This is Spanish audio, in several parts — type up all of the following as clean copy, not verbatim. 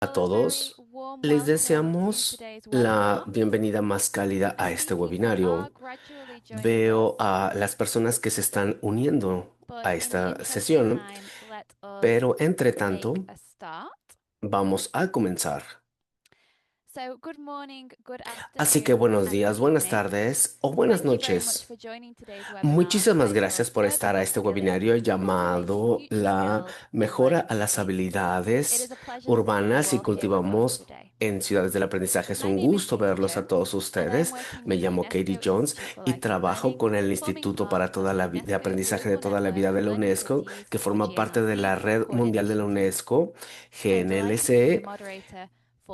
a todos. Les deseamos la bienvenida más cálida a este webinario. Veo a las personas que se están uniendo a esta sesión, pero entre tanto, vamos a comenzar. Así que buenos días, buenas tardes o buenas noches. Muchísimas gracias por estar a este webinario llamado La mejora a las habilidades urbanas y cultivamos en ciudades del aprendizaje. Es un gusto verlos a todos ustedes. Me llamo Katie Jones y trabajo con el Instituto para toda la de Aprendizaje de toda la vida de la UNESCO, que forma parte de la Red Mundial de la UNESCO, GNLC.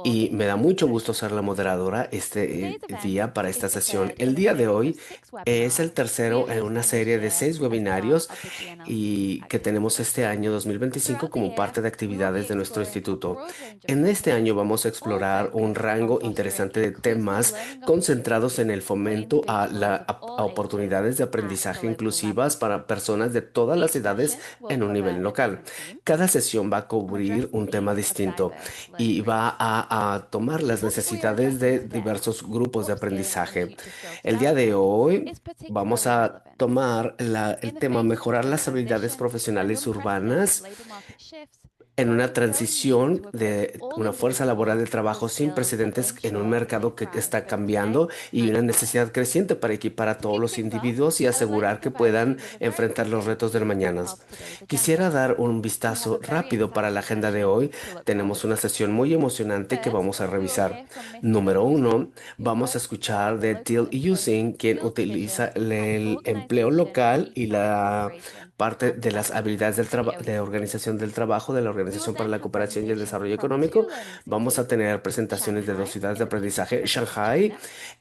Y me da mucho gusto ser la moderadora este día para esta sesión. El día de hoy es el tercero en una serie de 6 webinarios y que tenemos este año 2025 como parte de actividades de nuestro instituto. En este año vamos a explorar un rango interesante de temas concentrados en el fomento a oportunidades de aprendizaje inclusivas para personas de todas las edades en un nivel local. Cada sesión va a cubrir un tema distinto y va a tomar las necesidades de diversos grupos de aprendizaje. El día de hoy vamos a tomar el tema mejorar las habilidades profesionales urbanas en una transición de una fuerza laboral de trabajo sin precedentes en un mercado que está cambiando y una necesidad creciente para equipar a todos los individuos y asegurar que puedan enfrentar los retos del mañana. Quisiera dar un vistazo rápido para la agenda de hoy. Tenemos una sesión muy emocionante que vamos a revisar. Número uno, vamos a escuchar de Till Using, quien utiliza el empleo local y la parte de las habilidades de organización del trabajo de la Organización para la Cooperación y el Desarrollo Económico. Vamos a tener presentaciones de 2 ciudades de aprendizaje, Shanghai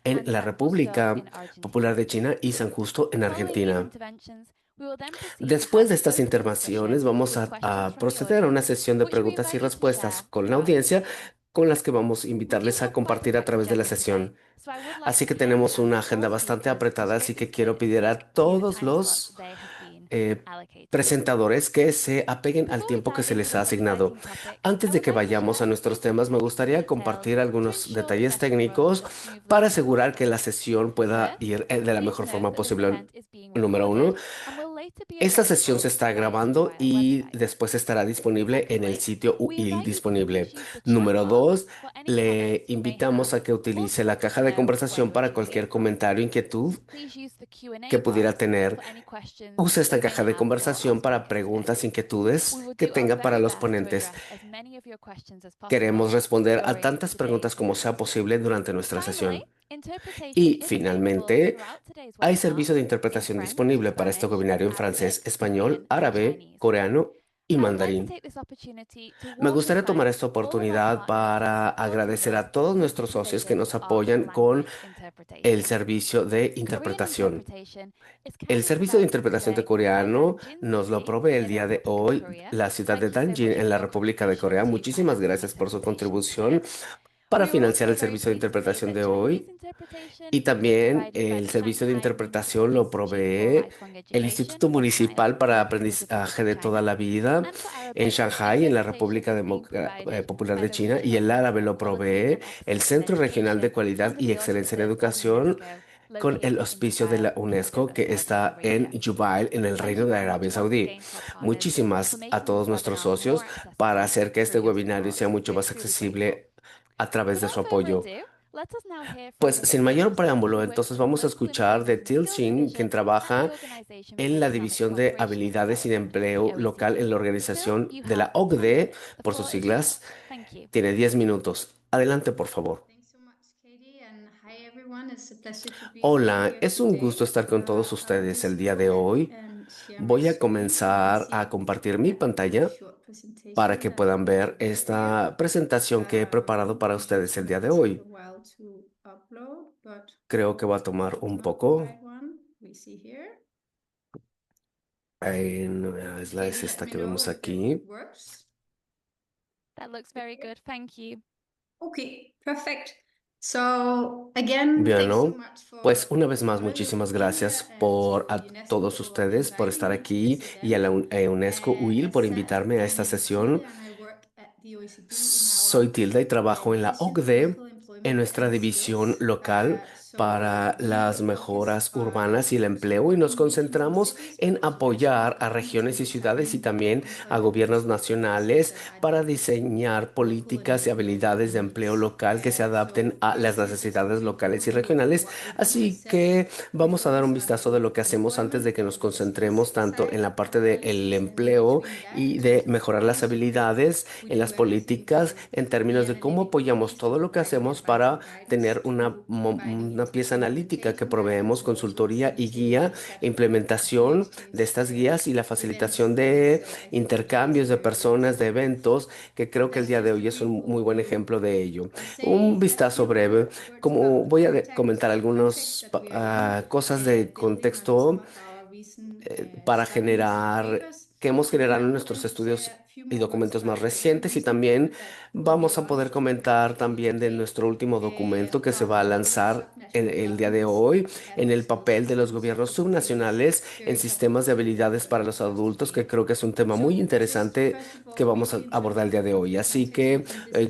en la República Popular de China y San Justo en Argentina. Después de estas intervenciones, vamos a proceder a una sesión de preguntas y respuestas con la audiencia, con las que vamos a invitarles a compartir a través de la sesión. Así que tenemos una agenda bastante apretada, así que quiero pedir a todos los eh, presentadores que se apeguen al tiempo que se les ha asignado. Antes de que vayamos a nuestros temas, me gustaría compartir algunos detalles técnicos para asegurar que la sesión pueda ir de la mejor forma posible. Número uno, esta sesión se está grabando y después estará disponible en el sitio UIL disponible. Número dos, le invitamos a que utilice la caja de conversación para cualquier comentario o inquietud que pudiera tener. Use esta caja de conversación para preguntas, inquietudes que tenga para los ponentes. Queremos responder a tantas preguntas como sea posible durante nuestra sesión. Y finalmente, hay servicio de interpretación disponible para este webinario en francés, español, árabe, coreano y mandarín. Me gustaría tomar esta oportunidad para agradecer a todos nuestros socios que nos apoyan con el servicio de interpretación. El servicio de interpretación de coreano nos lo provee el día de hoy la ciudad de Danjin en la República de Corea. Muchísimas gracias por su contribución para financiar el servicio de interpretación de hoy. Y también el servicio de interpretación lo provee el Instituto Municipal para Aprendizaje de toda la vida en Shanghai, en la República Popular de China, y el árabe lo provee el Centro Regional de Cualidad y Excelencia en Educación con el auspicio de la UNESCO que está en Jubail, en el Reino de Arabia Saudí. Muchísimas a todos nuestros socios para hacer que este webinario sea mucho más accesible a través de su apoyo. Pues sin mayor preámbulo, entonces vamos a escuchar de Till Shin, quien trabaja en la División de Habilidades y de Empleo Local en la organización de la OCDE, por sus siglas. Tiene 10 minutos. Adelante, por favor. Thanks so much, Katie, and hi everyone. It's a pleasure to be Hola, here es un gusto today estar con todos ustedes to el día de start hoy. and share my Voy a screen. You can comenzar a see compartir mi a pantalla short para presentation que that I puedan ver prepared earlier. esta presentación que he preparado para It should ustedes el día de sometimes take a hoy. while to upload, but Creo que va a if tomar it's un not the poco. right one, we see here. No, es Katie, es let esta me que know vemos if it aquí. works. Okay, perfect. So again, Bien, thanks so ¿no? much Pues una vez más, for muchísimas being here gracias and por to a UNESCO todos for ustedes por inviting estar me to aquí this y a event. la UNESCO UIL As por said, invitarme a esta I'm Till sesión. and I work at Soy Tilda y trabajo en la OCDE, en nuestra división local para las mejoras urbanas y el empleo, y nos concentramos en apoyar a regiones y ciudades y también a gobiernos nacionales para diseñar políticas y habilidades de empleo local que se adapten a las necesidades locales y regionales. Así que vamos a dar un vistazo de lo que hacemos antes de que nos concentremos tanto en la parte del empleo y de mejorar las habilidades en las políticas en términos de cómo apoyamos todo lo que hacemos para tener una pieza analítica que proveemos consultoría y guía, implementación de estas guías y la facilitación de intercambios de personas, de eventos, que creo que el día de hoy es un muy buen ejemplo de ello. Un vistazo breve, como voy a comentar algunas cosas de contexto para generar, que hemos generado en nuestros estudios y documentos más recientes, y también vamos a poder comentar también de nuestro último documento que se va a lanzar en el día de hoy en el papel de los gobiernos subnacionales en sistemas de habilidades para los adultos, que creo que es un tema muy interesante que vamos a abordar el día de hoy. Así que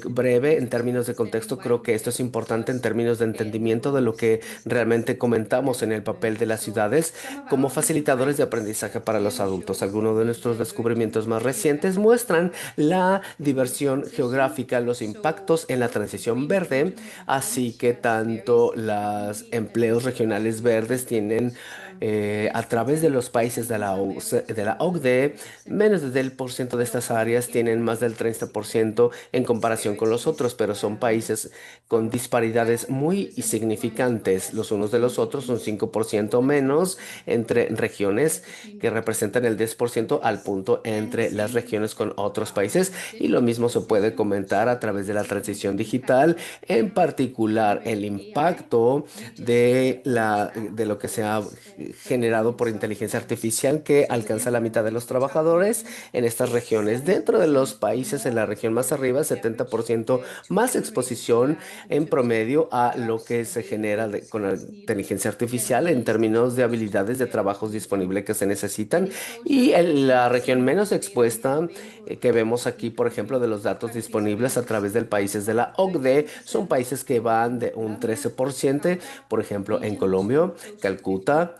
breve en términos de contexto, creo que esto es importante en términos de entendimiento de lo que realmente comentamos en el papel de las ciudades como facilitadores de aprendizaje para los adultos. Algunos de nuestros descubrimientos más recientes muestran la diversión geográfica, los impactos en la transición verde, así que tanto los empleos regionales verdes tienen a través de los países de de la OCDE, menos del por ciento de estas áreas tienen más del 30% en comparación con los otros, pero son países con disparidades muy significantes los unos de los otros, un 5% menos entre regiones que representan el 10% al punto entre las regiones con otros países, y lo mismo se puede comentar a través de la transición digital, en particular el impacto de lo que se ha generado por inteligencia artificial que alcanza la mitad de los trabajadores en estas regiones. Dentro de los países en la región más arriba, 70% más exposición en promedio a lo que se genera con la inteligencia artificial en términos de habilidades de trabajos disponibles que se necesitan. Y en la región menos expuesta que vemos aquí, por ejemplo, de los datos disponibles a través de países de la OCDE, son países que van de un 13%, por ejemplo, en Colombia, Calcuta,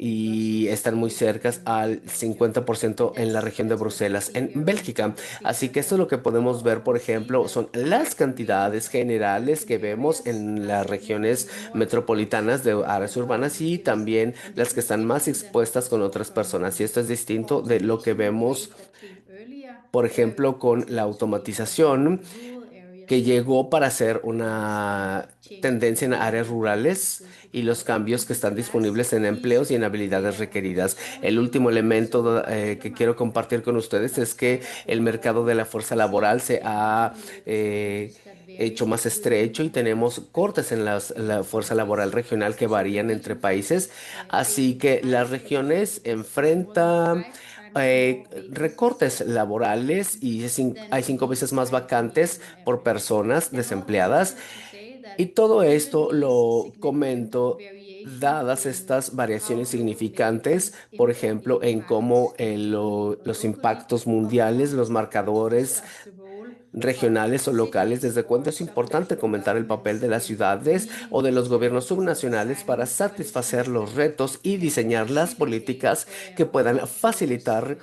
y están muy cercas al 50% en la región de Bruselas, en Bélgica. Así que esto es lo que podemos ver, por ejemplo, son las cantidades generales que vemos en las regiones metropolitanas de áreas urbanas y también las que están más expuestas con otras personas. Y esto es distinto de lo que vemos, por ejemplo, con la automatización que llegó para ser una tendencia en áreas rurales y los cambios que están disponibles en empleos y en habilidades requeridas. El último elemento que quiero compartir con ustedes es que el mercado de la fuerza laboral se ha hecho más estrecho y tenemos cortes en la fuerza laboral regional que varían entre países. Así que las regiones enfrentan recortes laborales y hay 5 veces más vacantes por personas desempleadas. Y todo esto lo comento dadas estas variaciones significantes, por ejemplo, en cómo los impactos mundiales, los marcadores regionales o locales, desde cuándo es importante comentar el papel de las ciudades o de los gobiernos subnacionales para satisfacer los retos y diseñar las políticas que puedan facilitar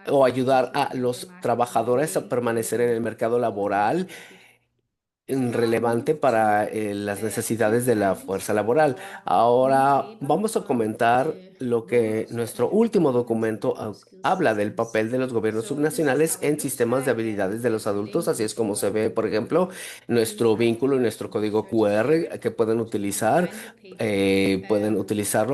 o ayudar a los trabajadores a permanecer en el mercado laboral relevante para las necesidades de la fuerza laboral. Ahora vamos a comentar lo que nuestro último documento habla del papel de los gobiernos subnacionales en sistemas de habilidades de los adultos. Así es como se ve, por ejemplo, nuestro vínculo y nuestro código QR que pueden utilizarlo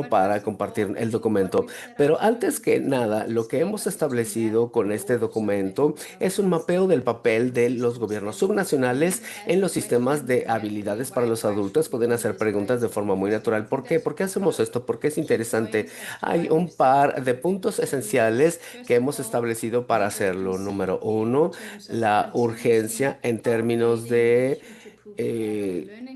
para compartir el documento. Pero antes que nada, lo que hemos establecido con este documento es un mapeo del papel de los gobiernos subnacionales en los sistemas de habilidades para los adultos. Pueden hacer preguntas de forma muy natural. ¿Por qué? ¿Por qué hacemos esto? ¿Por qué es interesante? Hay un par de puntos esenciales que hemos establecido para hacerlo. Número uno, la urgencia en términos de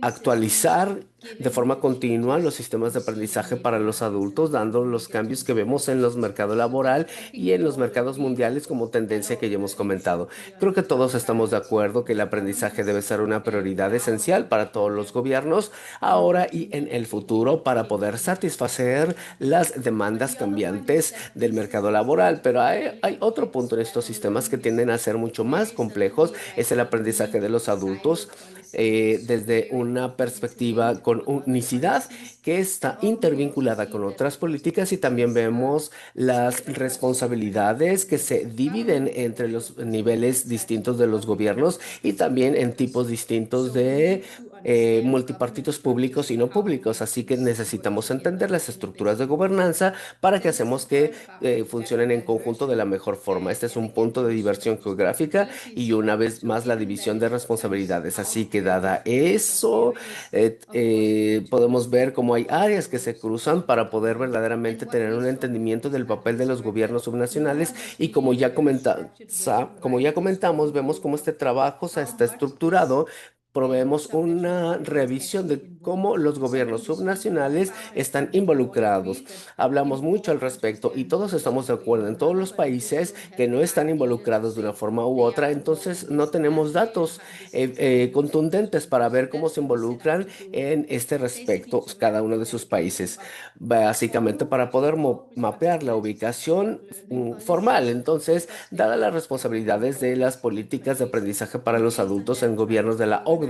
actualizar de forma continua los sistemas de aprendizaje para los adultos, dando los cambios que vemos en los mercados laboral y en los mercados mundiales como tendencia que ya hemos comentado. Creo que todos estamos de acuerdo que el aprendizaje debe ser una prioridad esencial para todos los gobiernos ahora y en el futuro para poder satisfacer las demandas cambiantes del mercado laboral. Pero hay otro punto en estos sistemas que tienden a ser mucho más complejos, es el aprendizaje de los adultos desde una perspectiva con unicidad que está intervinculada con otras políticas y también vemos las responsabilidades que se dividen entre los niveles distintos de los gobiernos y también en tipos distintos de multipartidos públicos y no públicos. Así que necesitamos entender las estructuras de gobernanza para que hacemos que funcionen en conjunto de la mejor forma. Este es un punto de diversión geográfica y una vez más la división de responsabilidades. Así que dada eso, podemos ver cómo hay áreas que se cruzan para poder verdaderamente tener un entendimiento del papel de los gobiernos subnacionales y como ya comentamos, vemos cómo este trabajo se está estructurado. Proveemos una revisión de cómo los gobiernos subnacionales están involucrados. Hablamos mucho al respecto y todos estamos de acuerdo en todos los países que no están involucrados de una forma u otra, entonces no tenemos datos contundentes para ver cómo se involucran en este respecto cada uno de sus países, básicamente para poder mapear la ubicación formal. Entonces, dadas las responsabilidades de las políticas de aprendizaje para los adultos en gobiernos de la OCDE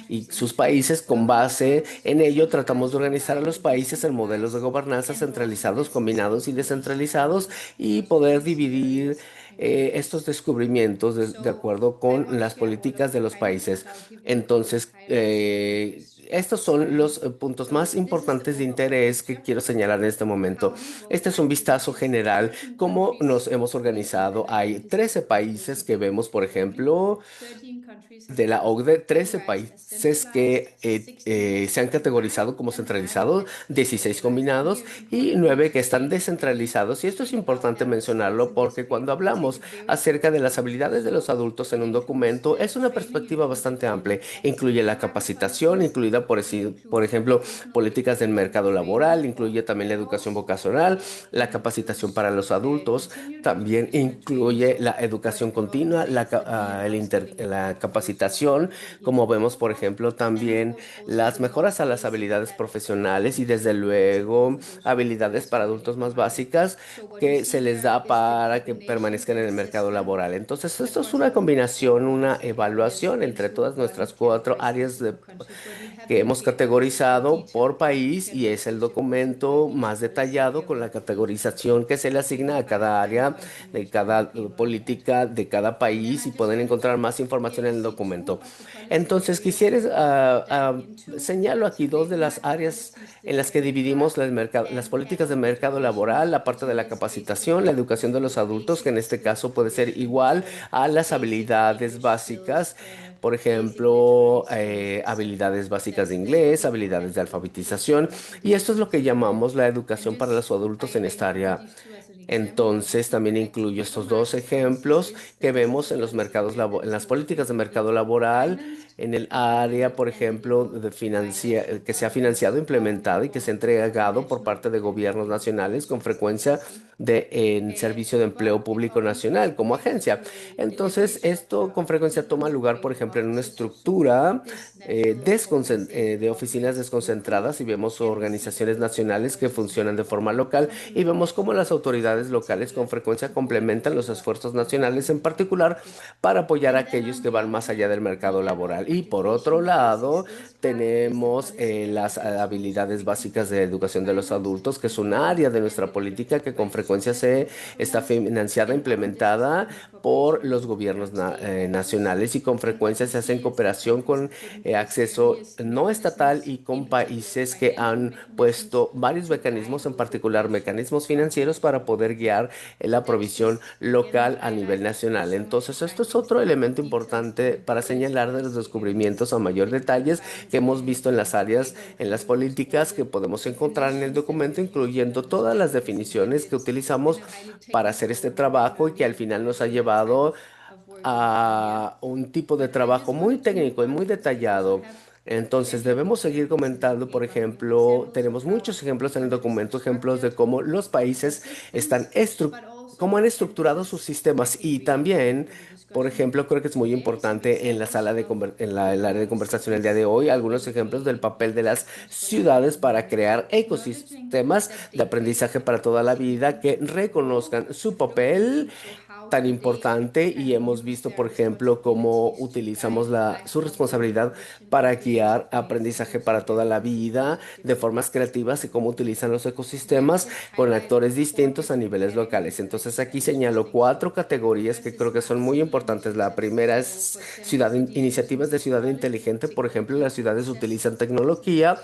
y sus países, con base en ello, tratamos de organizar a los países en modelos de gobernanza centralizados, combinados y descentralizados y poder dividir estos descubrimientos de acuerdo con las políticas de los países. Entonces, estos son los puntos más importantes de interés que quiero señalar en este momento. Este es un vistazo general, cómo nos hemos organizado. Hay 13 países que vemos, por ejemplo, de la OCDE, 13 países que se han categorizado como centralizados, 16 combinados y 9 que están descentralizados. Y esto es importante mencionarlo porque cuando hablamos acerca de las habilidades de los adultos en un documento, es una perspectiva bastante amplia. Incluye la capacitación, incluida por ejemplo, políticas del mercado laboral, incluye también la educación vocacional, la capacitación para los adultos, también incluye la educación continua, la capacitación, como vemos, por ejemplo, también las mejoras a las habilidades profesionales y desde luego habilidades para adultos más básicas que se les da para que permanezcan en el mercado laboral. Entonces, esto es una combinación, una evaluación entre todas nuestras cuatro áreas que hemos categorizado por país y es el documento más detallado con la categorización que se le asigna a cada área de cada política de cada país y pueden encontrar más información en el documento. Entonces, señalo aquí dos de las áreas en las que dividimos las políticas de mercado laboral, la parte de la capacitación, la educación de los adultos, que en este caso puede ser igual a las habilidades básicas. Por ejemplo, habilidades básicas de inglés, habilidades de alfabetización, y esto es lo que llamamos la educación para los adultos en esta área. Entonces, también incluyo estos dos ejemplos que vemos en en las políticas de mercado laboral, en el área, por ejemplo, que se ha financiado, implementado y que se ha entregado por parte de gobiernos nacionales con frecuencia en servicio de empleo público nacional como agencia. Entonces, esto con frecuencia toma lugar, por ejemplo, en una estructura de oficinas desconcentradas y vemos organizaciones nacionales que funcionan de forma local y vemos cómo las autoridades locales con frecuencia complementan los esfuerzos nacionales, en particular para apoyar a aquellos que van más allá del mercado laboral. Y por otro lado, tenemos las habilidades básicas de educación de los adultos, que es un área de nuestra política que con frecuencia se está financiada, implementada por los gobiernos nacionales y con frecuencia se hace en cooperación con acceso no estatal y con países que han puesto varios mecanismos, en particular mecanismos financieros para poder guiar la provisión local a nivel nacional. Entonces, esto es otro elemento importante para señalar de los descubrimientos a mayor detalles que hemos visto en las áreas, en las políticas que podemos encontrar en el documento, incluyendo todas las definiciones que utilizamos para hacer este trabajo y que al final nos ha llevado a un tipo de trabajo muy técnico y muy detallado. Entonces, debemos seguir comentando, por ejemplo, tenemos muchos ejemplos en el documento, ejemplos de cómo los países están cómo han estructurado sus sistemas y también, por ejemplo, creo que es muy importante en la sala el área de conversación el día de hoy, algunos ejemplos del papel de las ciudades para crear ecosistemas de aprendizaje para toda la vida que reconozcan su papel tan importante y hemos visto, por ejemplo, cómo utilizamos su responsabilidad para guiar aprendizaje para toda la vida de formas creativas y cómo utilizan los ecosistemas con actores distintos a niveles locales. Entonces aquí señalo cuatro categorías que creo que son muy importantes. La primera es iniciativas de ciudad inteligente. Por ejemplo, las ciudades utilizan tecnología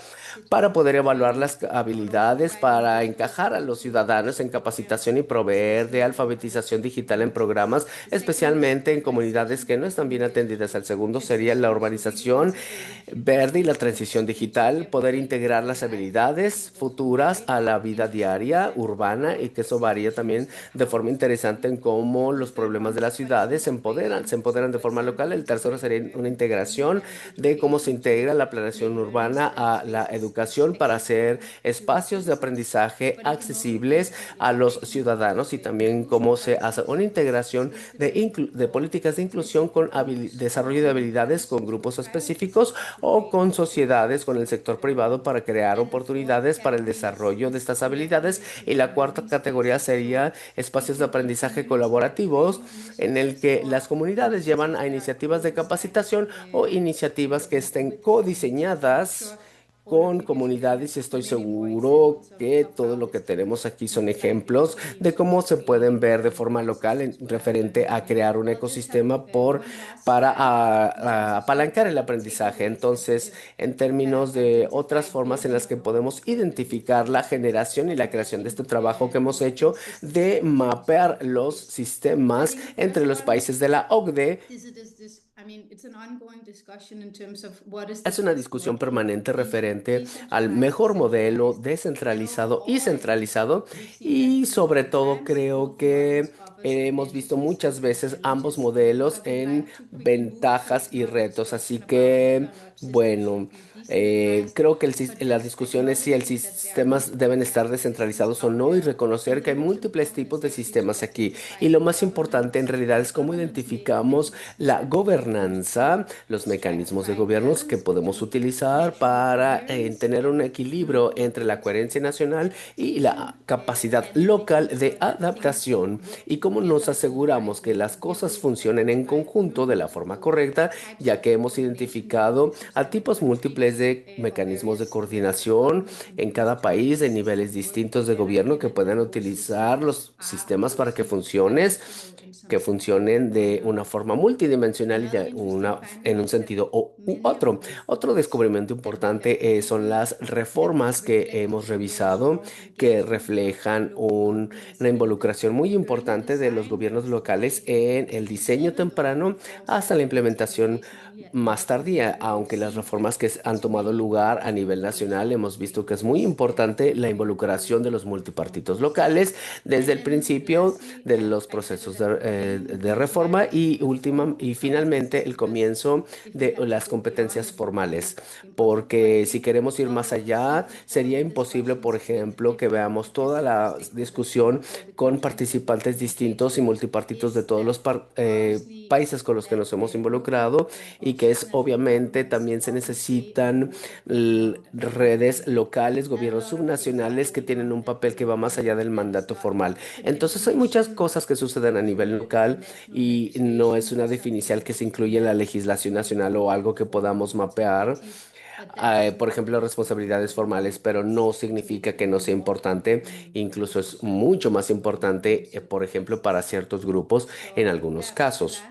para poder evaluar las habilidades, para encajar a los ciudadanos en capacitación y proveer de alfabetización digital en programas, especialmente en comunidades que no están bien atendidas. El segundo sería la urbanización verde y la transición digital, poder integrar las habilidades futuras a la vida diaria urbana y que eso varía también de forma interesante en cómo los problemas de las ciudades se empoderan de forma local. El tercero sería una integración de cómo se integra la planeación urbana a la educación para hacer espacios de aprendizaje accesibles a los ciudadanos y también cómo se hace una integración de políticas de inclusión con desarrollo de habilidades con grupos específicos o con sociedades, con el sector privado para crear oportunidades para el desarrollo de estas habilidades. Y la cuarta categoría sería espacios de aprendizaje colaborativos en el que las comunidades llevan a iniciativas de capacitación o iniciativas que estén codiseñadas con comunidades y estoy seguro que todo lo que tenemos aquí son ejemplos de cómo se pueden ver de forma local en referente a crear un ecosistema para apalancar el aprendizaje. Entonces, en términos de otras formas en las que podemos identificar la generación y la creación de este trabajo que hemos hecho de mapear los sistemas entre los países de la OCDE. Es una discusión permanente referente al mejor modelo descentralizado y centralizado y sobre todo creo que hemos visto muchas veces ambos modelos en ventajas y retos. Así que, bueno, creo que la discusión es si el sistemas deben estar descentralizados o no y reconocer que hay múltiples tipos de sistemas aquí. Y lo más importante en realidad es cómo identificamos la gobernanza, los mecanismos de gobiernos que podemos utilizar para tener un equilibrio entre la coherencia nacional y la capacidad local de adaptación y cómo nos aseguramos que las cosas funcionen en conjunto de la forma correcta, ya que hemos identificado a tipos múltiples de mecanismos de coordinación en cada país de niveles distintos de gobierno que puedan utilizar los sistemas para que funcionen de una forma multidimensional y en un sentido u otro. Otro descubrimiento importante son las reformas que hemos revisado que reflejan una involucración muy importante de los gobiernos locales en el diseño temprano hasta la implementación más tardía, aunque las reformas que han tomado lugar a nivel nacional hemos visto que es muy importante la involucración de los multipartitos locales desde el principio de los procesos de reforma y finalmente el comienzo de las competencias formales, porque si queremos ir más allá, sería imposible, por ejemplo, que veamos toda la discusión con participantes distintos y multipartitos de todos los países con los que nos hemos involucrado y que es obviamente también se necesitan redes locales, gobiernos subnacionales que tienen un papel que va más allá del mandato formal. Entonces hay muchas cosas que suceden a nivel local y no es una definición que se incluye en la legislación nacional o algo que podamos mapear. Por ejemplo, responsabilidades formales, pero no significa que no sea importante, incluso es mucho más importante, por ejemplo, para ciertos grupos en algunos casos.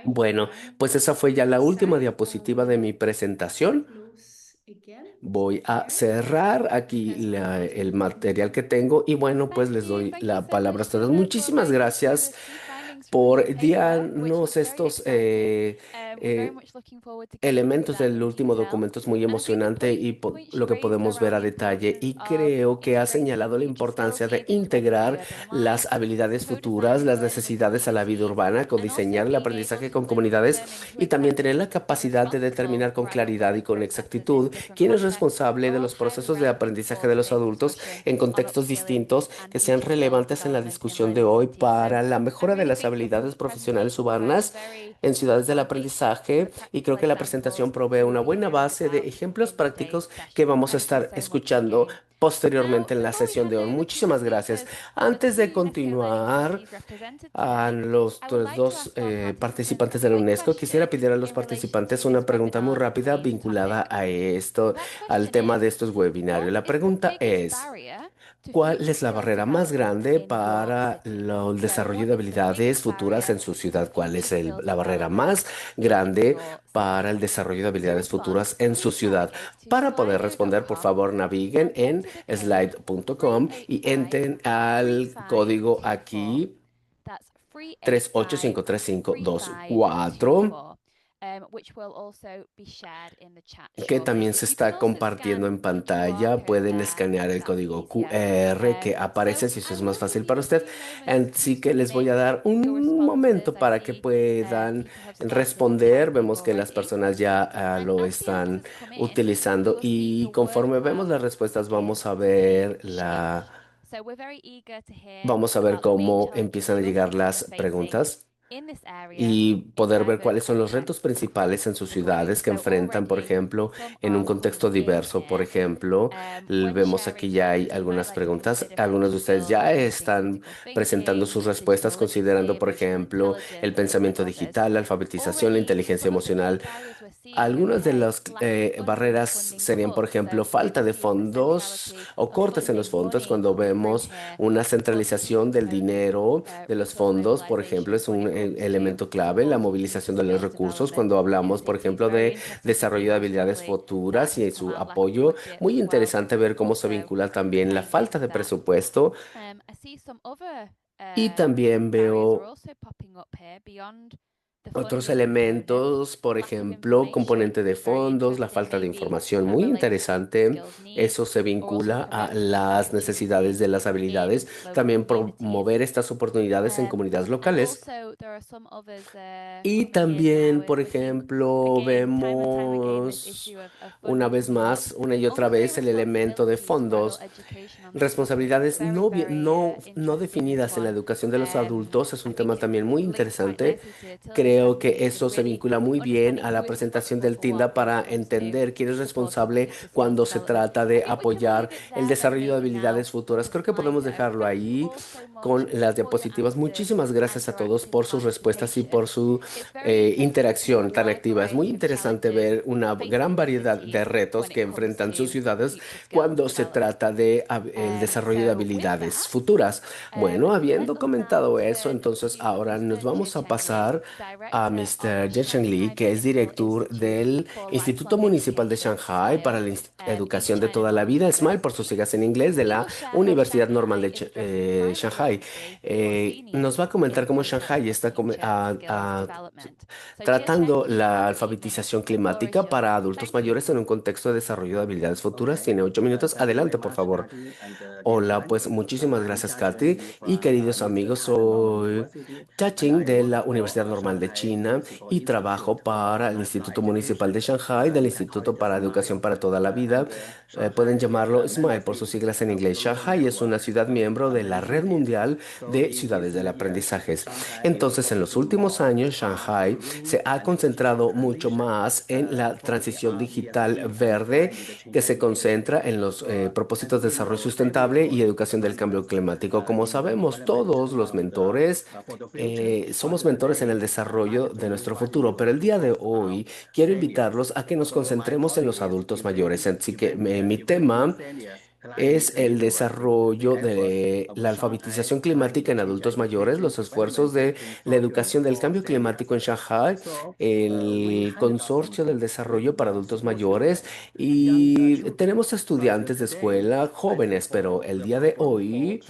Bueno, pues esa fue ya la última diapositiva de mi presentación. Voy a cerrar aquí el material que tengo y bueno, pues les doy la palabra a ustedes. Muchísimas gracias por darnos estos elementos del último documento. Es muy emocionante y lo que podemos ver a detalle. Y creo que ha señalado la importancia de integrar las habilidades futuras, las necesidades a la vida urbana, con diseñar el aprendizaje con comunidades y también tener la capacidad de determinar con claridad y con exactitud quién es responsable de los procesos de aprendizaje de los adultos en contextos distintos que sean relevantes en la discusión de hoy para la mejora de las habilidades profesionales urbanas en ciudades del aprendizaje. Y creo que la presentación provee una buena base de ejemplos prácticos que vamos a estar escuchando posteriormente en la sesión de hoy. Muchísimas gracias. Antes de continuar a los dos participantes de la UNESCO, quisiera pedir a los participantes una pregunta muy rápida vinculada a esto, al tema de estos webinarios. La pregunta es: ¿cuál es la barrera más grande para el desarrollo de habilidades futuras en su ciudad? ¿Cuál es la barrera más grande para el desarrollo de habilidades futuras en su ciudad? Para poder responder, por favor, naveguen en slide.com y entren al código aquí 385354, que también se está compartiendo en pantalla. Pueden escanear el código QR que aparece si eso es más fácil para usted. Así que les voy a dar un momento para que puedan responder. Vemos que las personas ya lo están utilizando y conforme vemos las respuestas vamos a ver cómo empiezan a llegar las preguntas y poder ver cuáles son los retos principales en sus ciudades que enfrentan, por ejemplo, en un contexto diverso. Por ejemplo, vemos aquí ya hay algunas preguntas. Algunos de ustedes ya están presentando sus respuestas considerando, por ejemplo, el pensamiento digital, la alfabetización, la inteligencia emocional. Algunas de las barreras serían, por ejemplo, falta de fondos o cortes en los fondos. Cuando vemos una centralización del dinero, de los fondos, por ejemplo, es un elemento clave. La movilización de los recursos, cuando hablamos, por ejemplo, de desarrollo de habilidades futuras y su apoyo. Muy interesante ver cómo se vincula también la falta de presupuesto. Y también veo otros elementos, por ejemplo, componente de fondos, la falta de información. Muy interesante. Eso se vincula a las necesidades de las habilidades. También promover estas oportunidades en comunidades locales. Y también, por ejemplo, vemos una vez más, una y otra vez, el elemento de fondos. Responsabilidades no definidas en la educación de los adultos es un tema también muy interesante. Creo que eso se vincula muy bien a la presentación del TINDA para entender quién es responsable cuando se trata de apoyar el desarrollo de habilidades futuras. Creo que podemos dejarlo ahí con las diapositivas. Muchísimas gracias a todos por sus respuestas y por su interacción tan activa. Es muy interesante ver una gran variedad de retos que enfrentan sus ciudades cuando se trata de el desarrollo de habilidades futuras. Bueno, habiendo comentado eso, entonces ahora nos vamos a pasar a Mr. Jiesheng Li, que es director del Instituto Municipal de Shanghai para la Educación de toda la vida, SMILE por sus siglas en inglés, de la Universidad Normal de Shanghai. Nos va a comentar cómo Shanghai está tratando la alfabetización climática para adultos mayores en un contexto de desarrollo de habilidades futuras. Tiene 8 minutos. Adelante, por favor. Hola, pues muchísimas gracias, Katy. Y queridos amigos, soy Chaching de la Universidad Normal de China y trabajo para el Instituto Municipal de Shanghai, del Instituto para Educación para toda la Vida. Pueden llamarlo SMILE por sus siglas en inglés. Shanghai es una ciudad miembro de la Red Mundial de Ciudades del Aprendizaje. Entonces, en los últimos años, Shanghai se ha concentrado mucho más en la transición digital verde, que se concentra en los propósitos de desarrollo sustentable y educación del cambio climático. Como sabemos, todos los mentores somos mentores en el desarrollo de nuestro futuro, pero el día de hoy quiero invitarlos a que nos concentremos en los adultos mayores. Así que mi tema es el desarrollo de la alfabetización climática en adultos mayores, los esfuerzos de la educación del cambio climático en Shanghai, el consorcio del desarrollo para adultos mayores y tenemos estudiantes de escuela jóvenes, pero el día de hoy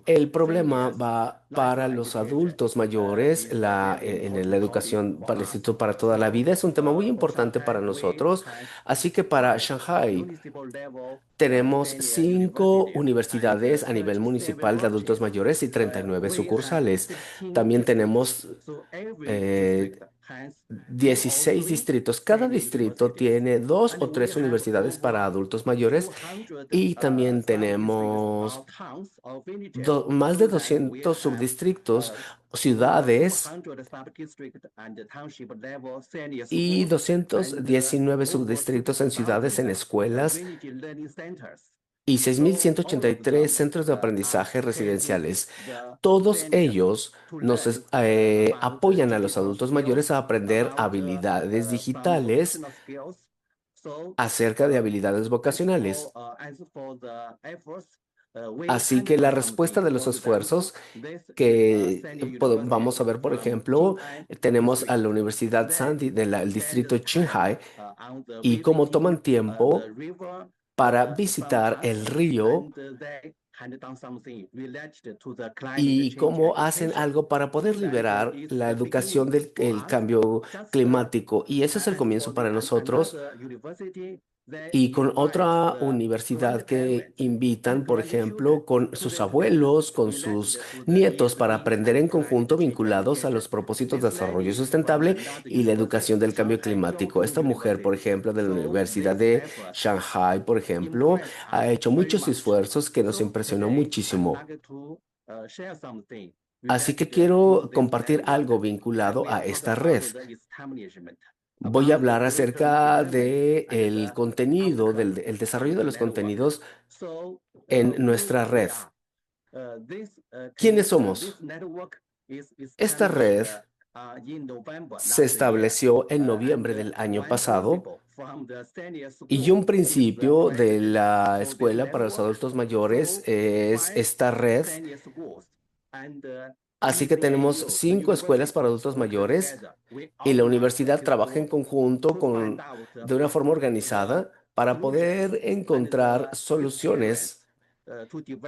el problema va para los adultos mayores, en la educación para el Instituto para toda la vida es un tema muy importante para nosotros, así que para Shanghai tenemos 5 universidades a nivel municipal de adultos mayores y 39 sucursales. También tenemos 16 distritos. Cada distrito tiene 2 o 3 universidades para adultos mayores y también tenemos más de 200 subdistritos, ciudades y 219 subdistritos en ciudades, en escuelas y 6.183 centros de aprendizaje residenciales. Todos ellos apoyan a los adultos mayores a aprender habilidades digitales acerca de habilidades vocacionales. Así que la respuesta de los esfuerzos vamos a ver, por ejemplo, tenemos a la Universidad Sandy del distrito Qinghai y cómo toman tiempo para visitar el río y cómo hacen algo para poder liberar la educación del el cambio climático. Y ese es el comienzo para nosotros. Y con otra universidad que invitan, por ejemplo, con sus abuelos, con sus nietos, para aprender en conjunto vinculados a los propósitos de desarrollo sustentable y la educación del cambio climático. Esta mujer, por ejemplo, de la Universidad de Shanghai, por ejemplo, ha hecho muchos esfuerzos que nos impresionó muchísimo. Así que quiero compartir algo vinculado a esta red. Voy a hablar acerca de el contenido, el desarrollo de los contenidos en nuestra red. ¿Quiénes somos? Esta red se estableció en noviembre del año pasado y un principio de la escuela para los adultos mayores es esta red. Así que tenemos 5 escuelas para adultos mayores y la universidad trabaja en conjunto de una forma organizada para poder encontrar soluciones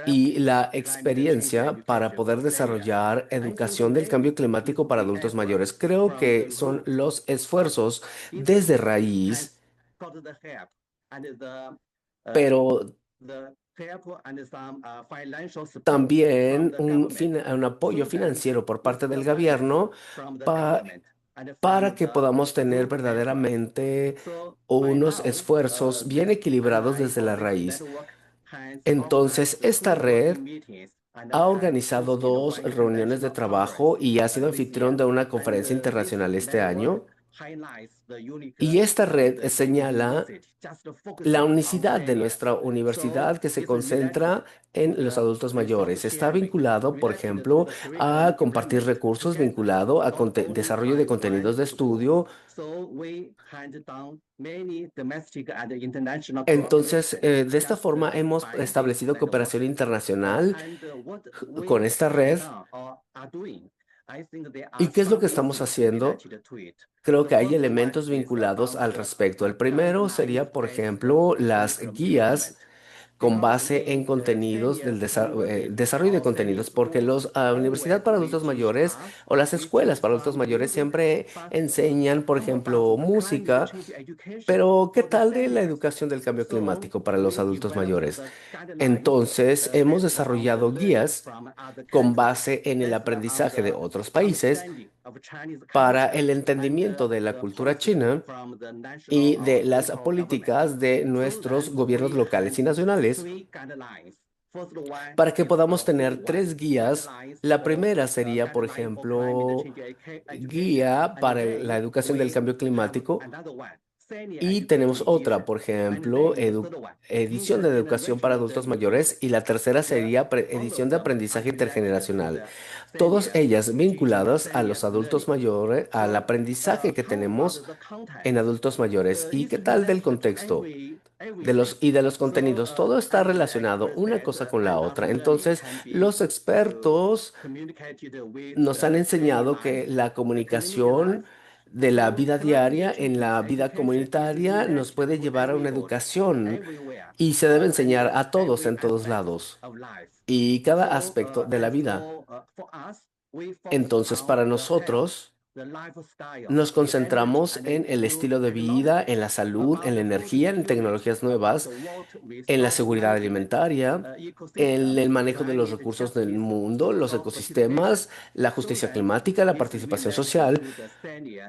y la experiencia para poder desarrollar educación del cambio climático para adultos mayores. Creo que son los esfuerzos desde raíz, pero también un apoyo financiero por parte del gobierno pa- para que podamos tener verdaderamente unos esfuerzos bien equilibrados desde la raíz. Entonces, esta red ha organizado 2 reuniones de trabajo y ha sido anfitrión de una conferencia internacional este año. Y esta red señala la unicidad de nuestra universidad que se concentra en los adultos mayores. Está vinculado, por ejemplo, a compartir recursos, vinculado a desarrollo de contenidos de estudio. Entonces, de esta forma hemos establecido cooperación internacional con esta red. ¿Y qué es lo que estamos haciendo? Creo que hay elementos vinculados al respecto. El primero sería, por ejemplo, las guías con base en contenidos desarrollo de contenidos, porque la Universidad para Adultos Mayores o las escuelas para adultos mayores siempre enseñan, por ejemplo, música, pero ¿qué tal de la educación del cambio climático para los adultos mayores? Entonces, hemos desarrollado guías con base en el aprendizaje de otros países para el entendimiento de la cultura china y de las políticas de nuestros gobiernos locales y nacionales para que podamos tener 3 guías. La primera sería, por ejemplo, guía para la educación del cambio climático. Y tenemos otra, por ejemplo, edición de educación para adultos mayores y la tercera sería edición de aprendizaje intergeneracional. Todas ellas vinculadas a los adultos mayores, al aprendizaje que tenemos en adultos mayores. ¿Y qué tal del contexto? De los contenidos, todo está relacionado una cosa con la otra. Entonces, los expertos nos han enseñado que la comunicación de la vida diaria en la vida comunitaria nos puede llevar a una educación y se debe enseñar a todos en todos lados y cada aspecto de la vida. Entonces, para nosotros, nos concentramos en el estilo de vida, en la salud, en la energía, en tecnologías nuevas, en la seguridad alimentaria, en el manejo de los recursos del mundo, los ecosistemas, la justicia climática, la participación social,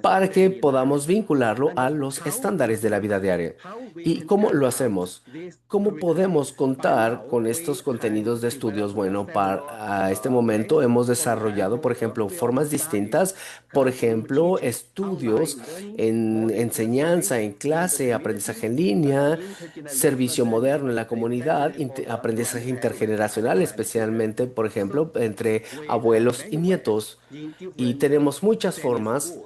para que podamos vincularlo a los estándares de la vida diaria. ¿Y cómo lo hacemos? ¿Cómo podemos contar con estos contenidos de estudios? Bueno, para este momento hemos desarrollado, por ejemplo, formas distintas, por ejemplo, estudios en enseñanza, en clase, aprendizaje en línea, servicio moderno en la comunidad, aprendizaje intergeneracional, especialmente, por ejemplo, entre abuelos y nietos. Y tenemos muchas formas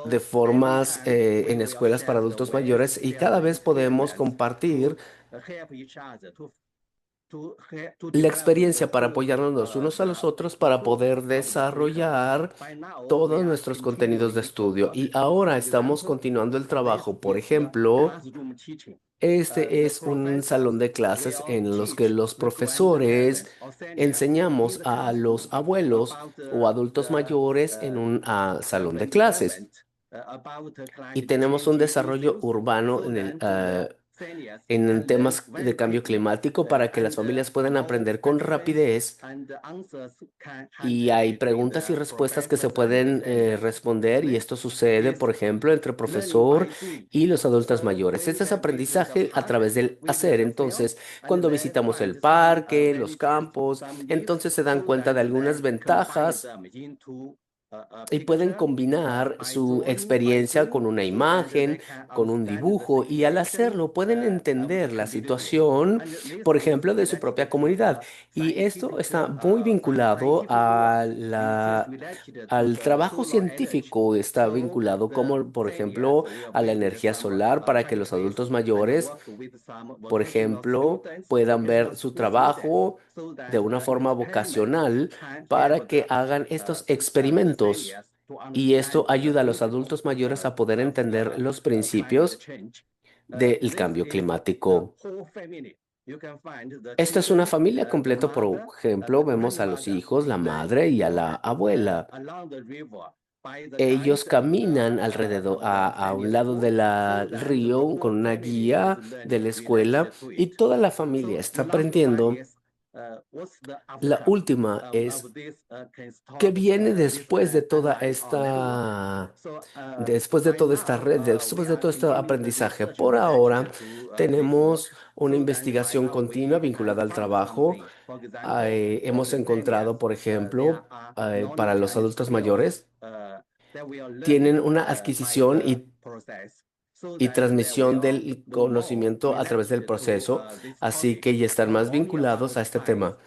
de formas en escuelas para adultos mayores y cada vez podemos compartir la experiencia para apoyarnos los unos a los otros para poder desarrollar todos nuestros contenidos de estudio. Y ahora estamos continuando el trabajo. Por ejemplo, este es un salón de clases en los que los profesores enseñamos a los abuelos o adultos mayores en un salón de clases. Y tenemos un desarrollo urbano en temas de cambio climático para que las familias puedan aprender con rapidez y hay preguntas y respuestas que se pueden responder y esto sucede, por ejemplo, entre profesor y los adultos mayores. Este es aprendizaje a través del hacer. Entonces, cuando visitamos el parque, los campos, entonces se dan cuenta de algunas ventajas y pueden combinar su experiencia con una imagen, con un dibujo, y al hacerlo pueden entender la situación, por ejemplo, de su propia comunidad. Y esto está muy vinculado a al trabajo científico, está vinculado como, por ejemplo, a la energía solar para que los adultos mayores, por ejemplo, puedan ver su trabajo de una forma vocacional para que hagan estos experimentos. Y esto ayuda a los adultos mayores a poder entender los principios del cambio climático. Esta es una familia completa, por ejemplo, vemos a los hijos, la madre y a la abuela. Ellos caminan alrededor, a un lado del río con una guía de la escuela y toda la familia está aprendiendo. La última es, ¿qué viene después de toda después de toda esta red, después de todo este aprendizaje? Por ahora tenemos una investigación continua vinculada al trabajo. Hemos encontrado, por ejemplo, para los adultos mayores, tienen una adquisición y transmisión del conocimiento a través del proceso, así que ya están más vinculados a este tema.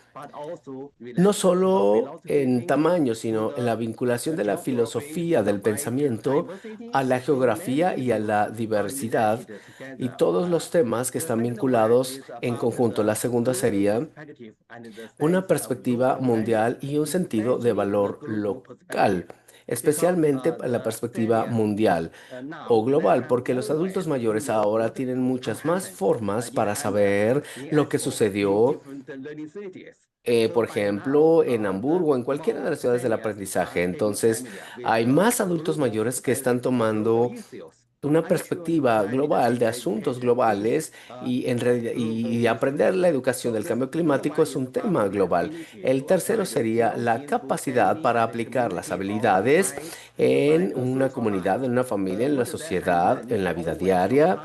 No solo en tamaño, sino en la vinculación de la filosofía del pensamiento a la geografía y a la diversidad y todos los temas que están vinculados en conjunto. La segunda sería una perspectiva mundial y un sentido de valor local, especialmente la perspectiva mundial o global, porque los adultos mayores ahora tienen muchas más formas para saber lo que sucedió, por ejemplo, en Hamburgo, en cualquiera de las ciudades del aprendizaje. Entonces, hay más adultos mayores que están tomando una perspectiva global de asuntos globales y, en realidad, y aprender la educación del cambio climático es un tema global. El tercero sería la capacidad para aplicar las habilidades en una comunidad, en una familia, en la sociedad, en la vida diaria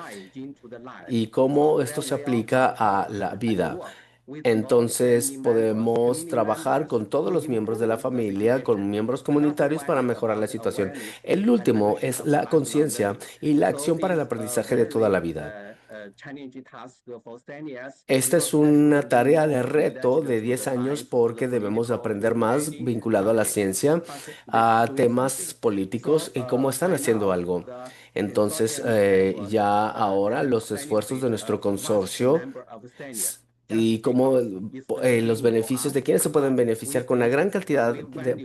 y cómo esto se aplica a la vida. Entonces podemos trabajar con todos los miembros de la familia, con miembros comunitarios para mejorar la situación. El último es la conciencia y la acción para el aprendizaje de toda la vida. Esta es una tarea de reto de 10 años porque debemos de aprender más vinculado a la ciencia, a temas políticos y cómo están haciendo algo. Entonces, ya ahora los esfuerzos de nuestro consorcio y cómo los beneficios de quienes se pueden beneficiar con una gran cantidad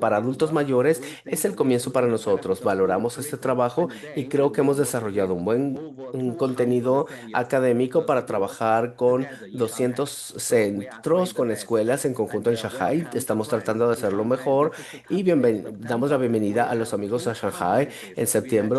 para adultos mayores es el comienzo para nosotros. Valoramos este trabajo y creo que hemos desarrollado un contenido académico para trabajar con 200 centros, con escuelas en conjunto en Shanghai. Estamos tratando de hacerlo mejor y damos la bienvenida a los amigos a Shanghai. En septiembre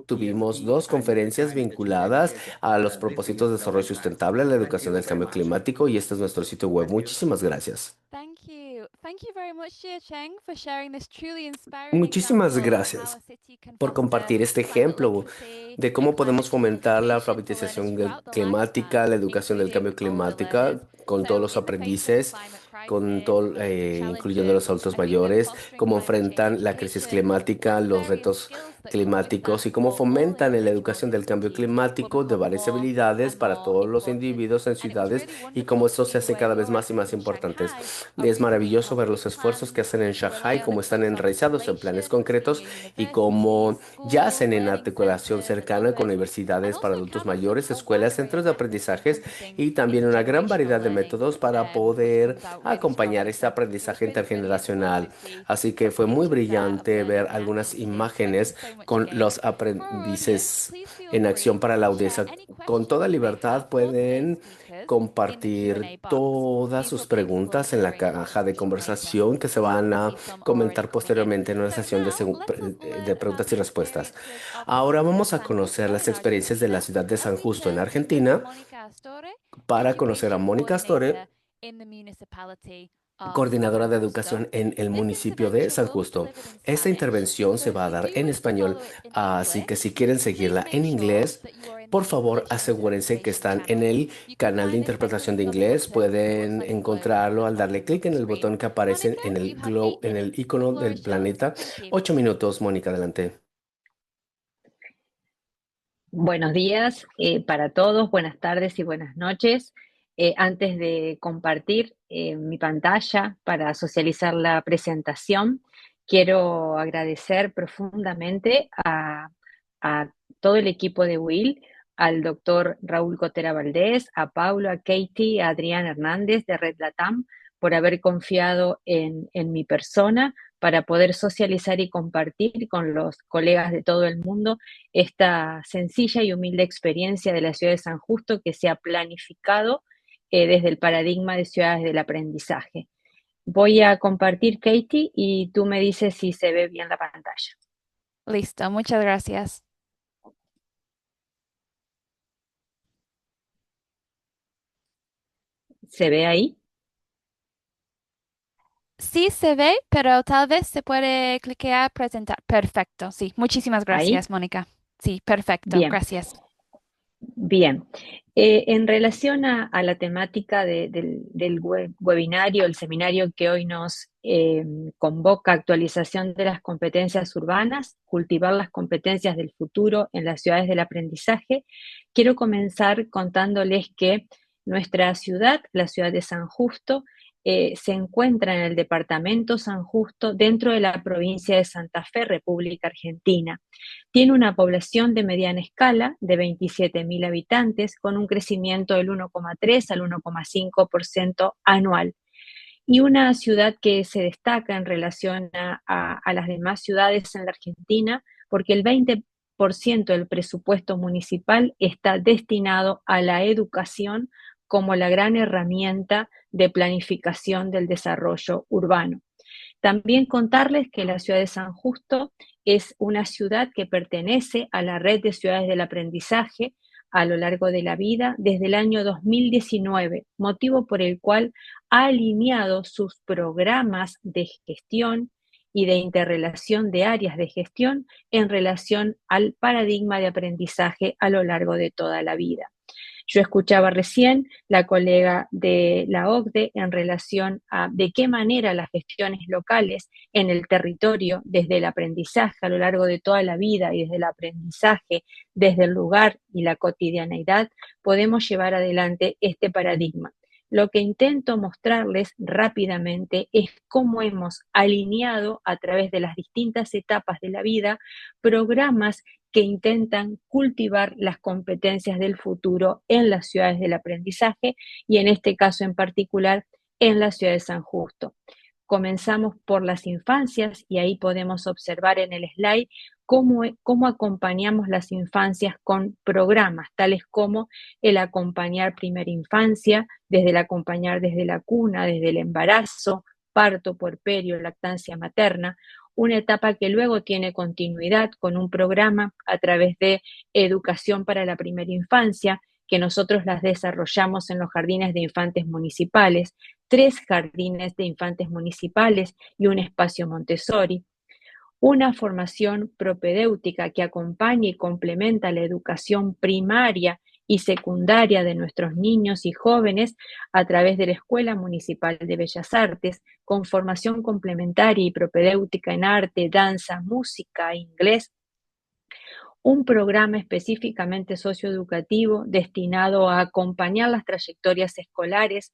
tuvimos dos conferencias vinculadas a los propósitos de desarrollo sustentable, a la educación del cambio climático y este es nuestro sitio web. Muchísimas gracias. Thank you. Thank you very much, Jia Cheng, for sharing this truly inspiring Muchísimas example of how a gracias city can por foster compartir este climate ejemplo literacy de and cómo climate podemos fomentar la justification for learners alfabetización throughout the climática, lifespan, la educación del including cambio older learners. climática, con todos So, los in the face of the aprendices, climate con crisis todo, and the incluyendo los challenges, adultos I think that mayores, fostering cómo climate change enfrentan la crisis education climática, and the los various retos skills that come with climáticos that y cómo for all fomentan en la individuals educación in del cambio cities will climático de become varias more habilidades and para more todos los important. individuos en And it was ciudades really y wonderful cómo to esto se see hace where cada vez your más y efforts más in importantes. Shanghai are Es rooted in maravilloso ver los concrete esfuerzos que plans hacen en to rely Shanghai, on the cómo están enraizados en planes decentralization between concretos your y universities, cómo schools, yacen en learning articulación centers, and cercana con others, and universidades para also adultos canvassing mayores, a wide escuelas, array centros of de efforts aprendizajes encompassing y también una gran intergenerational variedad de learning, métodos para which poder comes out really acompañar strongly. este So it was aprendizaje really, really inspiring intergeneracional. to see Así que fue muy pictures there of brillante learning ver and algunas activities. Thank you imágenes so much con again. los For our audience, aprendices please feel en acción free para la to share audiencia. any Con toda questions you may have libertad for today's pueden speakers in the compartir Q&A box. todas These sus will be explored preguntas en la during our caja de discussion later. conversación que se And we van can a see some already comentar coming in. posteriormente en una So sesión de, now let's learn de about preguntas y the respuestas. experiences of the Ahora city of vamos a San conocer Justo las in experiencias de la Argentina. ciudad de And San let me Justo en turn to Ms. Argentina Mónica Astore, para conocer a Education Mónica Astore, Coordinator in the municipality of coordinadora San de Justo. educación en el This municipio de intervention San will be Justo. delivered in Esta Spanish, intervención so se if va a you dar do en wish to español, follow it in así que English, si quieren please seguirla make en sure inglés, that you are in the por favor English asegúrense que interpretation están en channel. el You can canal de find this by interpretación de clicking on the inglés. button that looks Pueden like a globe at encontrarlo the al darle bottom of clic en the el botón screen. que aparece Monica, en el you have globe, eight en el minutes. The icono floor del is yours. planeta. Thank you. 8 minutos, Mónica, adelante. Buenos días para todos, buenas tardes y buenas noches. Antes de compartir mi pantalla para socializar la presentación, quiero agradecer profundamente a todo el equipo de Will, al doctor Raúl Cotera Valdés, a Paulo, a Katie, a Adrián Hernández de Red Latam por haber confiado en mi persona para poder socializar y compartir con los colegas de todo el mundo esta sencilla y humilde experiencia de la ciudad de San Justo que se ha planificado desde el paradigma de ciudades del aprendizaje. Voy a compartir, Katie, y tú me dices si se ve bien la pantalla. Listo, muchas gracias. ¿Se ve ahí? Sí se ve, pero tal vez se puede cliquear presentar. Perfecto, sí. Muchísimas ¿Ahí? gracias, Mónica. Sí, perfecto. Bien, Gracias. bien. En relación a la temática del webinario, el seminario que hoy nos convoca, actualización de las competencias urbanas, cultivar las competencias del futuro en las ciudades del aprendizaje, quiero comenzar contándoles que nuestra ciudad, la ciudad de San Justo, se encuentra en el departamento San Justo dentro de la provincia de Santa Fe, República Argentina. Tiene una población de mediana escala de 27.000 habitantes con un crecimiento del 1,3 al 1,5% anual y una ciudad que se destaca en relación a las demás ciudades en la Argentina porque el 20% del presupuesto municipal está destinado a la educación como la gran herramienta de planificación del desarrollo urbano. También contarles que la ciudad de San Justo es una ciudad que pertenece a la red de ciudades del aprendizaje a lo largo de la vida desde el año 2019, motivo por el cual ha alineado sus programas de gestión y de interrelación de áreas de gestión en relación al paradigma de aprendizaje a lo largo de toda la vida. Yo escuchaba recién la colega de la OCDE en relación a de qué manera las gestiones locales en el territorio, desde el aprendizaje a lo largo de toda la vida y desde el aprendizaje, desde el lugar y la cotidianeidad, podemos llevar adelante este paradigma. Lo que intento mostrarles rápidamente es cómo hemos alineado a través de las distintas etapas de la vida programas que intentan cultivar las competencias del futuro en las ciudades del aprendizaje y en este caso en particular en la ciudad de San Justo. Comenzamos por las infancias y ahí podemos observar en el slide cómo acompañamos las infancias con programas, tales como el acompañar primera infancia, desde el acompañar desde la cuna, desde el embarazo, parto, puerperio, lactancia materna, una etapa que luego tiene continuidad con un programa a través de educación para la primera infancia, que nosotros las desarrollamos en los jardines de infantes municipales, 3 jardines de infantes municipales y un espacio Montessori, una formación propedéutica que acompaña y complementa la educación primaria y secundaria de nuestros niños y jóvenes a través de la Escuela Municipal de Bellas Artes, con formación complementaria y propedéutica en arte, danza, música, inglés, un programa específicamente socioeducativo destinado a acompañar las trayectorias escolares,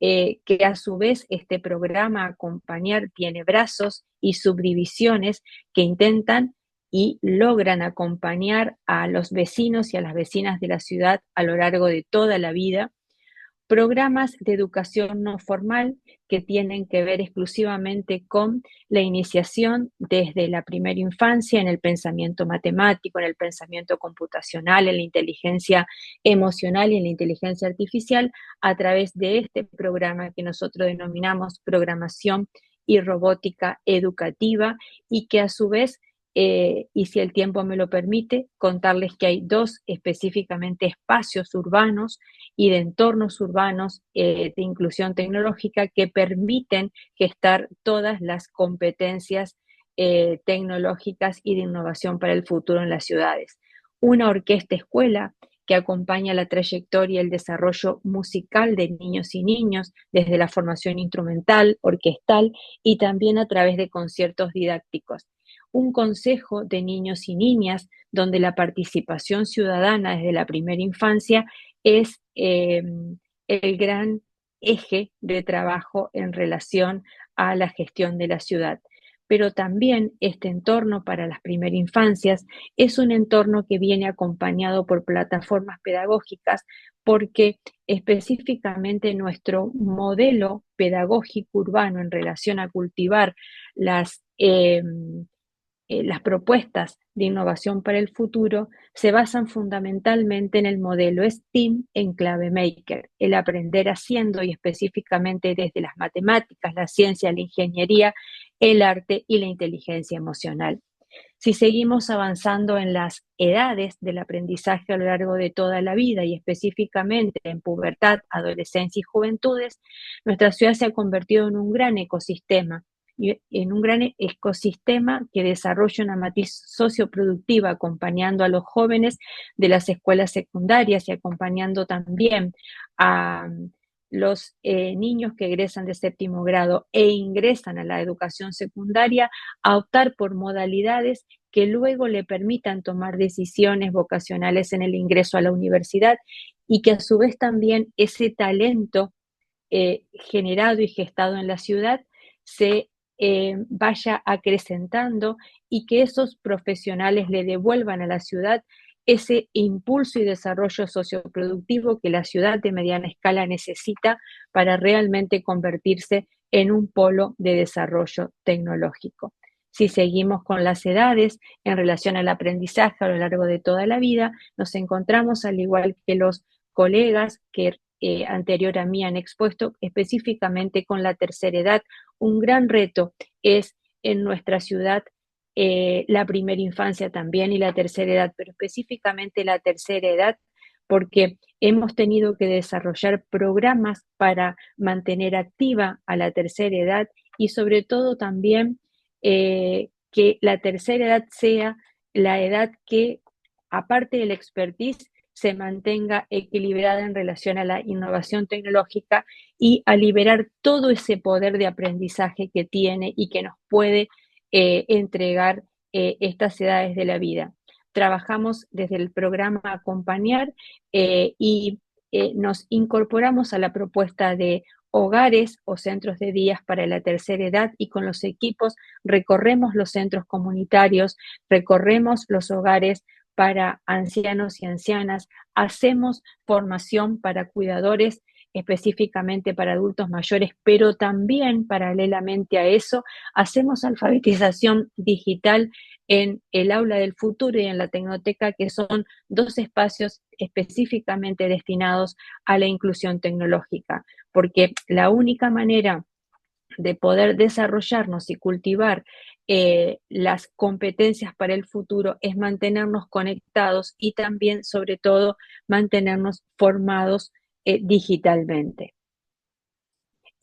que a su vez este programa acompañar tiene brazos y subdivisiones que intentan y logran acompañar a los vecinos y a las vecinas de la ciudad a lo largo de toda la vida. Programas de educación no formal que tienen que ver exclusivamente con la iniciación desde la primera infancia en el pensamiento matemático, en el pensamiento computacional, en la inteligencia emocional y en la inteligencia artificial a través de este programa que nosotros denominamos programación y robótica educativa y que a su vez, y si el tiempo me lo permite, contarles que hay 2 específicamente espacios urbanos y de entornos urbanos de inclusión tecnológica que permiten gestar todas las competencias tecnológicas y de innovación para el futuro en las ciudades. Una orquesta escuela que acompaña la trayectoria y el desarrollo musical de niños y niñas desde la formación instrumental, orquestal y también a través de conciertos didácticos. Un consejo de niños y niñas donde la participación ciudadana desde la primera infancia es el gran eje de trabajo en relación a la gestión de la ciudad. Pero también este entorno para las primeras infancias es un entorno que viene acompañado por plataformas pedagógicas porque específicamente nuestro modelo pedagógico urbano en relación a cultivar las propuestas de innovación para el futuro se basan fundamentalmente en el modelo STEAM en clave maker, el aprender haciendo y específicamente desde las matemáticas, la ciencia, la ingeniería, el arte y la inteligencia emocional. Si seguimos avanzando en las edades del aprendizaje a lo largo de toda la vida y específicamente en pubertad, adolescencia y juventudes, nuestra ciudad se ha convertido en un gran ecosistema que desarrolla una matriz socioproductiva acompañando a los jóvenes de las escuelas secundarias y acompañando también a los niños que egresan de séptimo grado e ingresan a la educación secundaria a optar por modalidades que luego le permitan tomar decisiones vocacionales en el ingreso a la universidad y que a su vez también ese talento generado y gestado en la ciudad se vaya acrecentando y que esos profesionales le devuelvan a la ciudad ese impulso y desarrollo socioproductivo que la ciudad de mediana escala necesita para realmente convertirse en un polo de desarrollo tecnológico. Si seguimos con las edades en relación al aprendizaje a lo largo de toda la vida, nos encontramos, al igual que los colegas que anterior a mí han expuesto, específicamente con la tercera edad. Un gran reto es en nuestra ciudad la primera infancia también y la tercera edad, pero específicamente la tercera edad, porque hemos tenido que desarrollar programas para mantener activa a la tercera edad y sobre todo también que la tercera edad sea la edad que, aparte del expertise, se mantenga equilibrada en relación a la innovación tecnológica y a liberar todo ese poder de aprendizaje que tiene y que nos puede entregar estas edades de la vida. Trabajamos desde el programa Acompañar y nos incorporamos a la propuesta de hogares o centros de días para la tercera edad y con los equipos recorremos los centros comunitarios, recorremos los hogares para ancianos y ancianas, hacemos formación para cuidadores específicamente para adultos mayores, pero también paralelamente a eso hacemos alfabetización digital en el aula del futuro y en la tecnoteca, que son dos espacios específicamente destinados a la inclusión tecnológica, porque la única manera de poder desarrollarnos y cultivar las competencias para el futuro es mantenernos conectados y también, sobre todo, mantenernos formados digitalmente.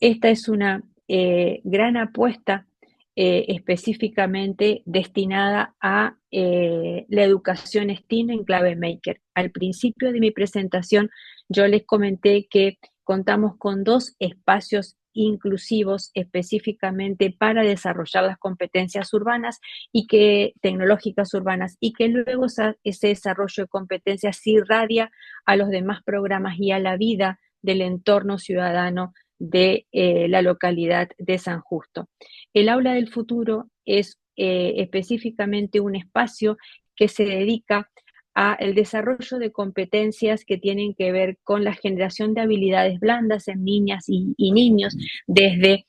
Esta es una gran apuesta específicamente destinada a la educación STEAM en clave maker. Al principio de mi presentación yo les comenté que contamos con dos espacios inclusivos específicamente para desarrollar las competencias urbanas y que tecnológicas urbanas y que luego ese desarrollo de competencias se irradia a los demás programas y a la vida del entorno ciudadano de la localidad de San Justo. El Aula del Futuro es específicamente un espacio que se dedica al desarrollo de competencias que tienen que ver con la generación de habilidades blandas en niñas y niños desde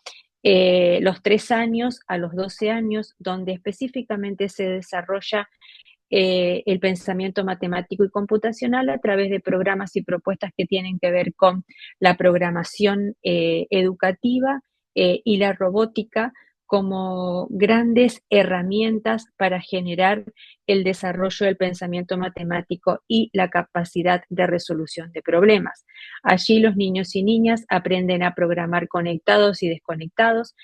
los 3 años a los 12 años, donde específicamente se desarrolla el pensamiento matemático y computacional a través de programas y propuestas que tienen que ver con la programación educativa y la robótica como grandes herramientas para generar el desarrollo del pensamiento matemático y la capacidad de resolución de problemas. Allí los niños y niñas aprenden a programar conectados y desconectados,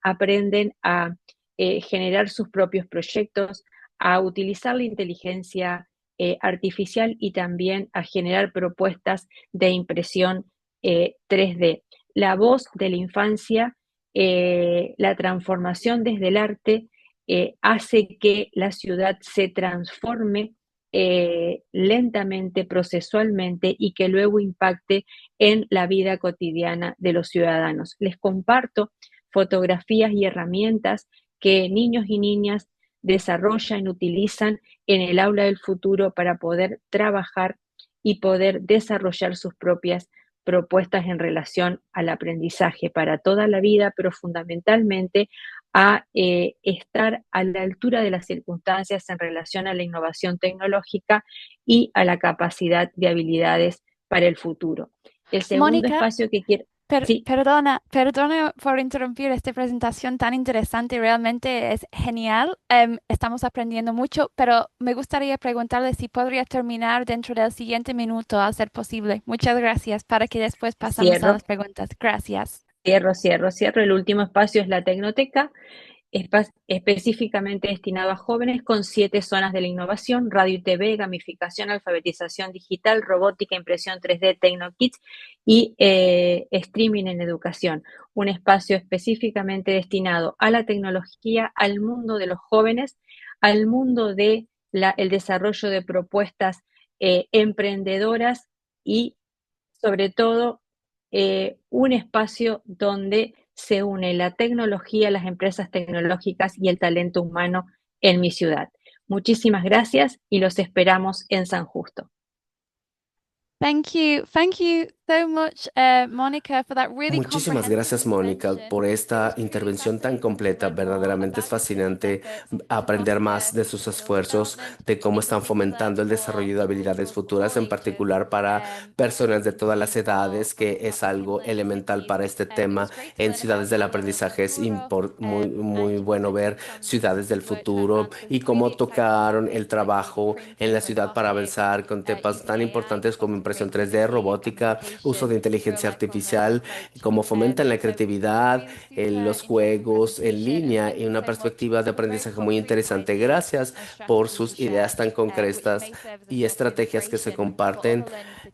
aprenden a generar sus propios proyectos, a utilizar la inteligencia artificial y también a generar propuestas de impresión 3D. La voz de la infancia, la transformación desde el arte hace que la ciudad se transforme lentamente, procesualmente y que luego impacte en la vida cotidiana de los ciudadanos. Les comparto fotografías y herramientas que niños y niñas desarrollan, utilizan en el aula del futuro para poder trabajar y poder desarrollar sus propias propuestas en relación al aprendizaje para toda la vida, pero fundamentalmente a estar a la altura de las circunstancias en relación a la innovación tecnológica y a la capacidad de habilidades para el futuro. El segundo Mónica, espacio que quiero... Sí, perdona por interrumpir esta presentación tan interesante, realmente es genial. Estamos aprendiendo mucho, pero me gustaría preguntarle si podría terminar dentro del siguiente minuto, a ser posible. Muchas gracias, para que después pasamos a cierro, las preguntas. Gracias. cierro. El último espacio es la tecnoteca, específicamente destinado a jóvenes con 7 zonas de la innovación: radio y TV, gamificación, alfabetización digital, robótica, impresión 3D, TecnoKids y streaming en educación. Un espacio específicamente destinado a la tecnología, al mundo de los jóvenes, al mundo de el desarrollo de propuestas emprendedoras y sobre todo un espacio donde se une la tecnología, las empresas tecnológicas y el talento humano en mi ciudad. Muchísimas gracias y los esperamos en San Justo. Thank you so much, Monica, for that really Muchísimas comprehensive gracias, Mónica, intervention. por esta It's truly intervención tan fascinating to completa. learn more Verdaderamente es about your team's fascinante efforts to aprender más foster de sus skill esfuerzos, development, de cómo in están particular fomentando el for desarrollo de habilidades individuals of futuras, all en ages. particular para personas de todas las For edades, que es algo approximately elemental 60s. para este It tema was great to en learn about ciudades del el Aula del aprendizaje. Es Futuro, muy, muy and you bueno ver mentioned some ciudades del specific work to futuro advance with y really cómo exciting tocaron el topics like 3D trabajo en la printing, ciudad para robotics, avanzar con temas using tan AI importantes como for impresión 3D, creativity and robótica, uso de inteligencia artificial, cómo fomentan la creatividad, los juegos en línea y una perspectiva de aprendizaje muy interesante. Gracias por sus ideas tan concretas y estrategias que se comparten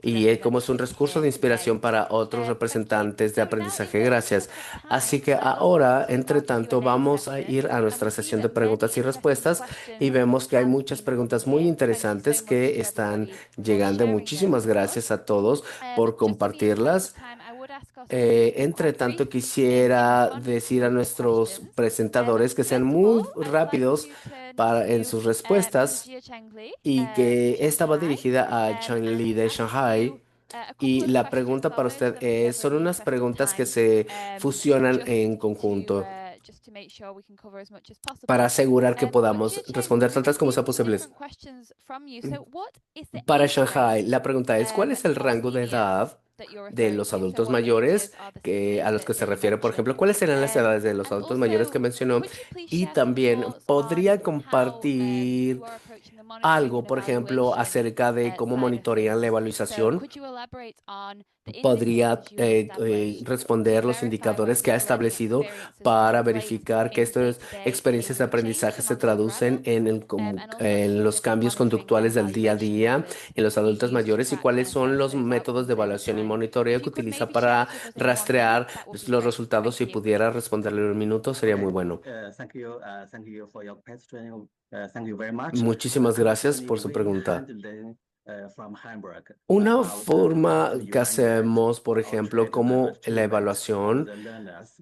y como es un recurso de inspiración para otros representantes de aprendizaje. Gracias. Así que ahora, entre tanto, vamos a ir a nuestra sesión de preguntas y respuestas y vemos que hay muchas preguntas muy interesantes que están llegando. Muchísimas gracias a todos por compartirlas. Entre tanto, quisiera decir a nuestros presentadores que sean muy rápidos en sus respuestas y que esta va dirigida a Chang Li de Shanghai. Y la pregunta para usted es, son unas preguntas que se fusionan en conjunto para asegurar que podamos responder tantas como sea posibles. Para Shanghai, la pregunta es, ¿cuál es el rango de edad de los adultos mayores a los que se refiere? Por ejemplo, ¿cuáles serán las edades de los adultos mayores que mencionó? Y también, ¿podría compartir algo, por ejemplo, acerca de cómo monitorean la evaluación? ¿Podría responder los indicadores que ha establecido para verificar que estas experiencias de aprendizaje se traducen en los cambios conductuales del día a día en los adultos mayores y cuáles son los métodos de evaluación y monitoreo que utiliza para rastrear los resultados? Si pudiera responderle en un minuto, sería muy bueno. Thank you very much. Muchísimas gracias por su Currently, we pregunta. handle from Hamburg Una about forma que 21 years hacemos, por of ejemplo, trade the como la achievements of evaluación, the learners.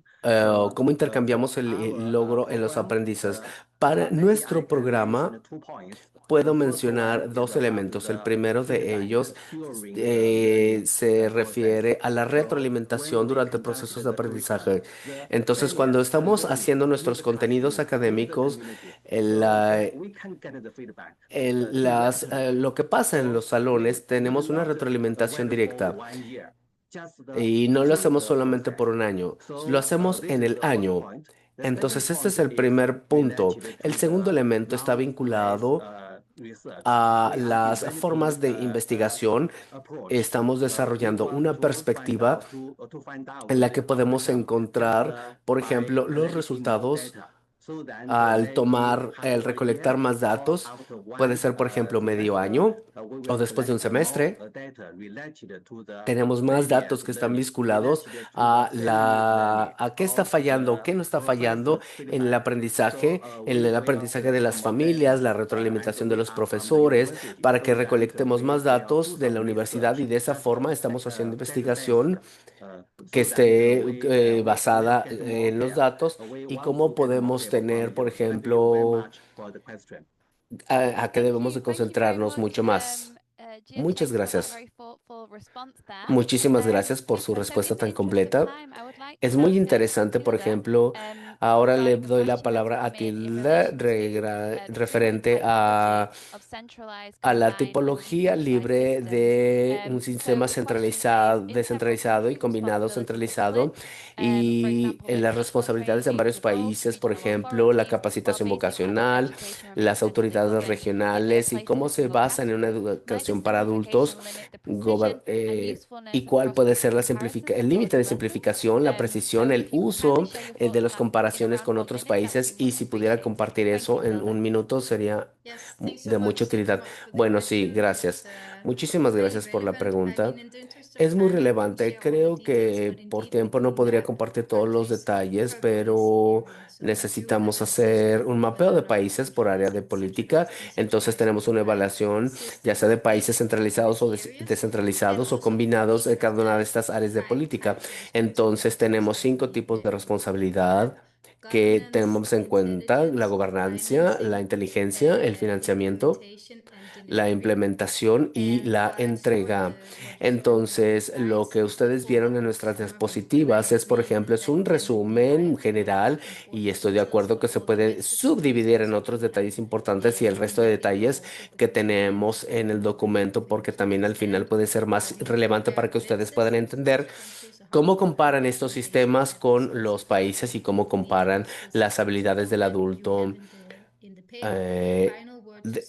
cómo For intercambiamos el our logro en los program, aprendices. Para API nuestro can programa, mention 2 points. puedo The first mencionar one is dos about elementos. El the primero de feedback ellos during the learning se process. refiere a la When retroalimentación we durante conduct procesos de the curriculum, aprendizaje. the Entonces, cuando learners can estamos really haciendo leave nuestros the contenidos classroom, leave the académicos, community. el, We can get the feedback las, directly. lo que pasa en los We salones, do tenemos una not retroalimentación wait for directa. 1 year, just Y no lo through hacemos the solamente por process. un año, lo hacemos This en is el the first año. point. The second Entonces, este point es el is primer punto. related El to segundo the elemento está non-place vinculado research. a We are las developing formas de the investigación. approach. Estamos We desarrollando want una perspectiva to find out en la que the podemos outcome just encontrar, por by ejemplo, los collecting more resultados data. So then al maybe tomar, half el of a year recolectar más or datos. after Puede one ser, por ejemplo, medio semester, año we o will después de un collect more semestre. data related to the Tenemos más datos previous que están learning, vinculados related to the a family learning a qué está or fallando, the qué no está fallando professor en el feedback. aprendizaje, en We el will aprendizaje de collect las more familias, data la and retroalimentación de we los are from the profesores, university. para que So that recolectemos we más will do datos de la some universidad research y de esa just forma estamos haciendo data based. investigación que So that esté we basada get more en los care. datos We y want cómo to get more podemos care from tener, por you. Thank you very ejemplo, much for the question. a qué debemos de concentrarnos mucho más. Muchas gracias. Muchísimas gracias por su respuesta tan completa. Es muy interesante, por ejemplo, ahora le doy la palabra a Tilda referente a la tipología libre de un sistema centralizado, descentralizado y combinado centralizado y en las responsabilidades en varios países, por ejemplo, la capacitación vocacional, las autoridades regionales y cómo se basan en una educación para adultos, y cuál puede ser el límite de simplificación, la precisión, el uso de las comparaciones con otros países y si pudiera compartir eso en un minuto sería de mucha utilidad. Bueno, sí, gracias. Muchísimas gracias por la pregunta. Es muy relevante. Creo que por tiempo no podría compartir todos los detalles, pero necesitamos hacer un mapeo de países por área de política. Entonces tenemos una evaluación, ya sea de países centralizados o descentralizados o combinados de cada una de estas áreas de política. Entonces tenemos 5 tipos de responsabilidad que tenemos en cuenta: la gobernanza, la inteligencia, el financiamiento, la implementación y la entrega. Entonces, lo que ustedes vieron en nuestras diapositivas es, por ejemplo, es un resumen general y estoy de acuerdo que se puede subdividir en otros detalles importantes y el resto de detalles que tenemos en el documento, porque también al final puede ser más relevante para que ustedes puedan entender cómo comparan estos sistemas con los países y cómo comparan las habilidades del adulto. eh, de-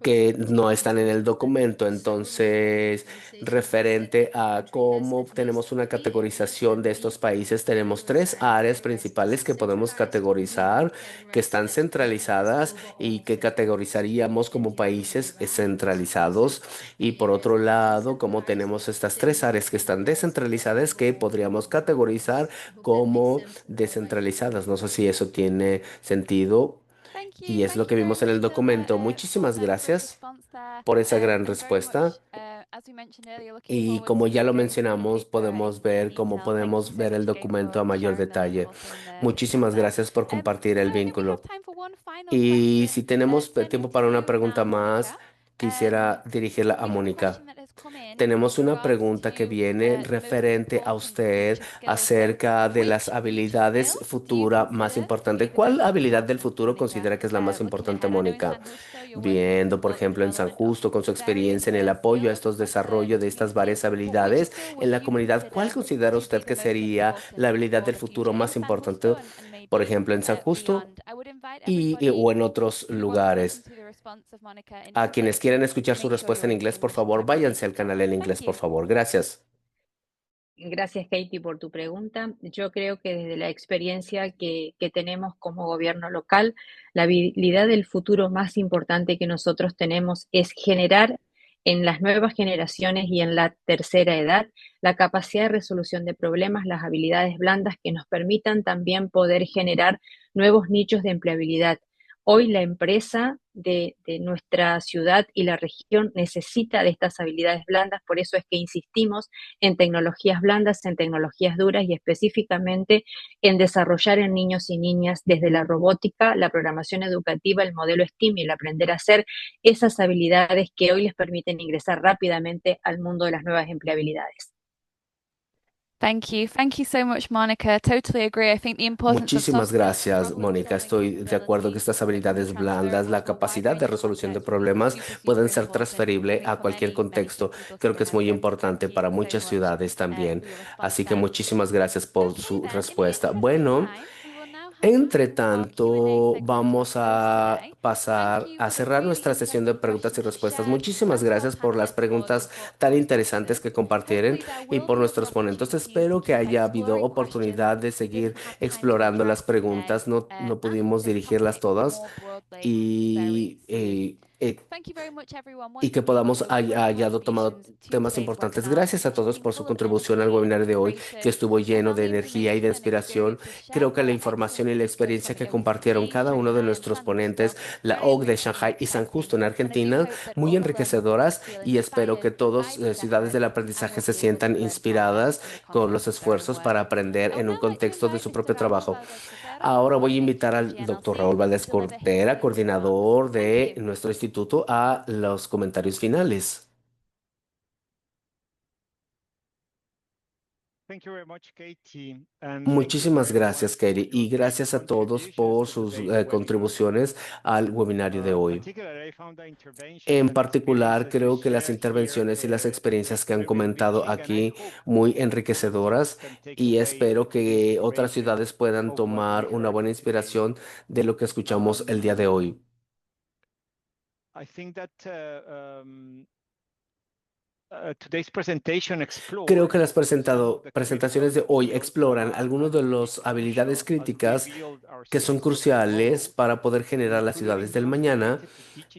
que no están en el documento. Entonces, referente a cómo tenemos una categorización de estos países, tenemos tres áreas principales que podemos categorizar, que están centralizadas y que categorizaríamos como países centralizados. Y por otro lado, como tenemos estas tres áreas que están descentralizadas, que podríamos categorizar como descentralizadas. No sé si eso tiene sentido. Thank you. Y es lo Thank que you very vimos en much el for the documento. short Muchísimas and sweet gracias response there. por esa gran I'm very much, respuesta. as we mentioned earlier, looking Y forward como ya to lo going through the mencionamos, paper podemos in ver cómo detail. Thank you podemos so ver el much, Kate, documento a for mayor sharing the detalle. report in the chat Muchísimas there. gracias por compartir So el I think we have vínculo. time for one final Y question. si tenemos Turning tiempo to para una you pregunta now, más, Monica. quisiera dirigirla a We have a Mónica. question that has come in with Tenemos una regards pregunta que to viene the most referente a important usted future skills. So, acerca de las which future skill habilidades do you futura más consider to be importantes. the ¿Cuál most habilidad del important, futuro Monica? considera que es la más Looking importante, ahead, I know in Mónica? San Justo you're working to Viendo, por support the ejemplo, en San development of Justo, con su various experiencia en el apoyo a skills estos across desarrollos de new estas skills, varias but which habilidades skill would en la you comunidad, ¿cuál consider considera to be usted the que most sería la important habilidad for del the futuro future in más San importante, Justo and por maybe ejemplo, en San Justo beyond? I would invite o everybody en otros who wants to listen lugares? to the response of Monica in A quienes English quieren to escuchar su make sure respuesta en you're inglés, por watching favor, váyanse al ChatGPT canal there. en Thank inglés, por you. favor. Gracias. Gracias, Katie, por tu pregunta. Yo creo que desde la experiencia que tenemos como gobierno local, la habilidad del futuro más importante que nosotros tenemos es generar en las nuevas generaciones y en la tercera edad la capacidad de resolución de problemas, las habilidades blandas que nos permitan también poder generar nuevos nichos de empleabilidad. Hoy la empresa de nuestra ciudad y la región necesita de estas habilidades blandas, por eso es que insistimos en tecnologías blandas, en tecnologías duras y específicamente en desarrollar en niños y niñas desde la robótica, la programación educativa, el modelo STEAM y el aprender a hacer esas habilidades que hoy les permiten ingresar rápidamente al mundo de las nuevas empleabilidades. Thank you. Thank you so much, Monica. Totally agree. I think the importance of soft Muchísimas skills and gracias, Mónica. problem-solving Estoy de acuerdo que capabilities estas can be habilidades blandas, transferable la to a wide capacidad de range of resolución de contexts, which is problemas, super, super pueden ser important. I transferibles think a for cualquier many contexto. people Creo looking que es ahead. muy So importante thank you para so muchas much ciudades también. for your response Así que there. muchísimas gracias por Okay, su then, in the respuesta. interest of Bueno. time, we will now have to Entre move our Q&A tanto, segment to a vamos close a today. Thank pasar you a for the cerrar really nuestra sesión de interesting preguntas y questions respuestas. shared Muchísimas and to our gracias por las panelists for the preguntas report tan points interesantes presented. que compartieron Hopefully there y will por be other nuestros ponentes. opportunities to Espero que keep haya habido exploring questions oportunidad de we seguir didn't have time to explorando las address today, preguntas. No and pudimos this dirigirlas topic todas more broadly very y, soon. eh, eh, Thank you very much, everyone, y once que again for podamos your great haya tomado contributions to temas today's importantes. webinar, Gracias a which has todos been por su full of contribución al energy and webinar de hoy, que inspiration. estuvo lleno All de the energía y de information and inspiración. experiences shared Creo que la were información excellent y la speakers from experiencia the que compartieron OECD, cada uno de Shanghai and nuestros San Justo, ponentes, la very OC de enriching and Shanghai y San exciting. Justo en And I do Argentina, hope that muy all of our enriquecedoras, attendees feel y espero inspired que todos, by these ciudades del efforts and aprendizaje, will se be able sientan to learn further inspiradas in the con los context of their own esfuerzos para work. aprender I would en un now like to contexto de invite su Mr. propio Raúl trabajo. Valdez Cordero, Ahora voy a invitar coordinator of al doctor GNLC, Raúl Valdés to deliver his Cortera, closing remarks. coordinador Thank de you. nuestro instituto, a los comentarios finales. Muchísimas gracias, Katie, y gracias a todos por sus contribuciones al webinario de hoy. En particular, creo que las intervenciones y las experiencias que han comentado aquí muy enriquecedoras, y espero que otras ciudades puedan tomar una buena inspiración de lo que escuchamos el día de hoy. Creo que las presentaciones de hoy exploran algunas de las habilidades críticas que son cruciales para poder generar las ciudades del mañana,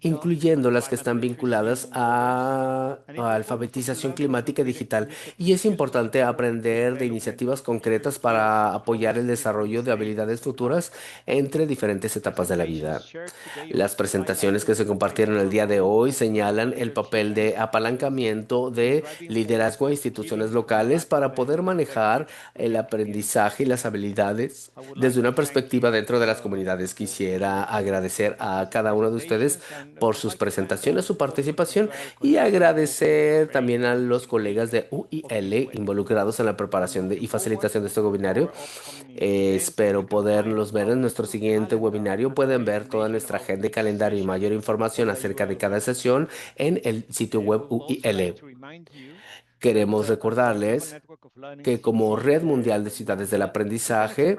incluyendo las que están vinculadas a alfabetización climática y digital. Y es importante aprender de iniciativas concretas para apoyar el desarrollo de habilidades futuras entre diferentes etapas de la vida. Las presentaciones que se compartieron el día de hoy señalan el papel de apalancamiento de liderazgo a instituciones locales para poder manejar el aprendizaje y las habilidades desde una perspectiva dentro de las comunidades. Quisiera agradecer a cada uno de ustedes por sus presentaciones, su participación, y agradecer también a los colegas de UIL involucrados en la preparación y facilitación de este webinario. Espero poderlos ver en nuestro siguiente webinario. Pueden ver toda nuestra agenda y calendario y mayor información acerca de cada sesión en el sitio web UIL. Queremos recordarles que como Red Mundial de Ciudades del Aprendizaje,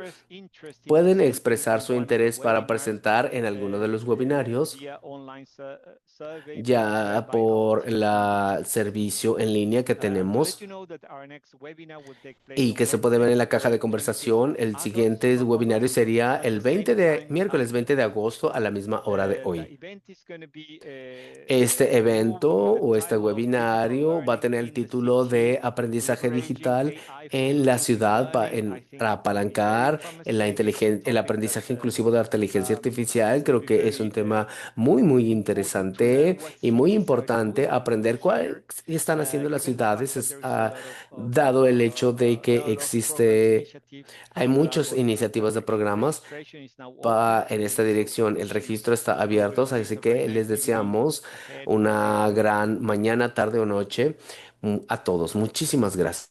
pueden expresar su interés para presentar en alguno de los webinarios ya por el servicio en línea que tenemos y que se puede ver en la caja de conversación. El siguiente webinario sería el miércoles 20 de agosto a la misma hora de hoy. Este evento o este webinario va a tener el título de Aprendizaje Digital en la ciudad para apalancar el aprendizaje inclusivo de la inteligencia artificial. Creo que es un tema muy interesante y muy importante aprender cuál están haciendo las ciudades, dado el hecho de que hay muchas iniciativas de programas en esta dirección. El registro está abierto, así que les deseamos una gran mañana, tarde o noche a todos. Muchísimas gracias.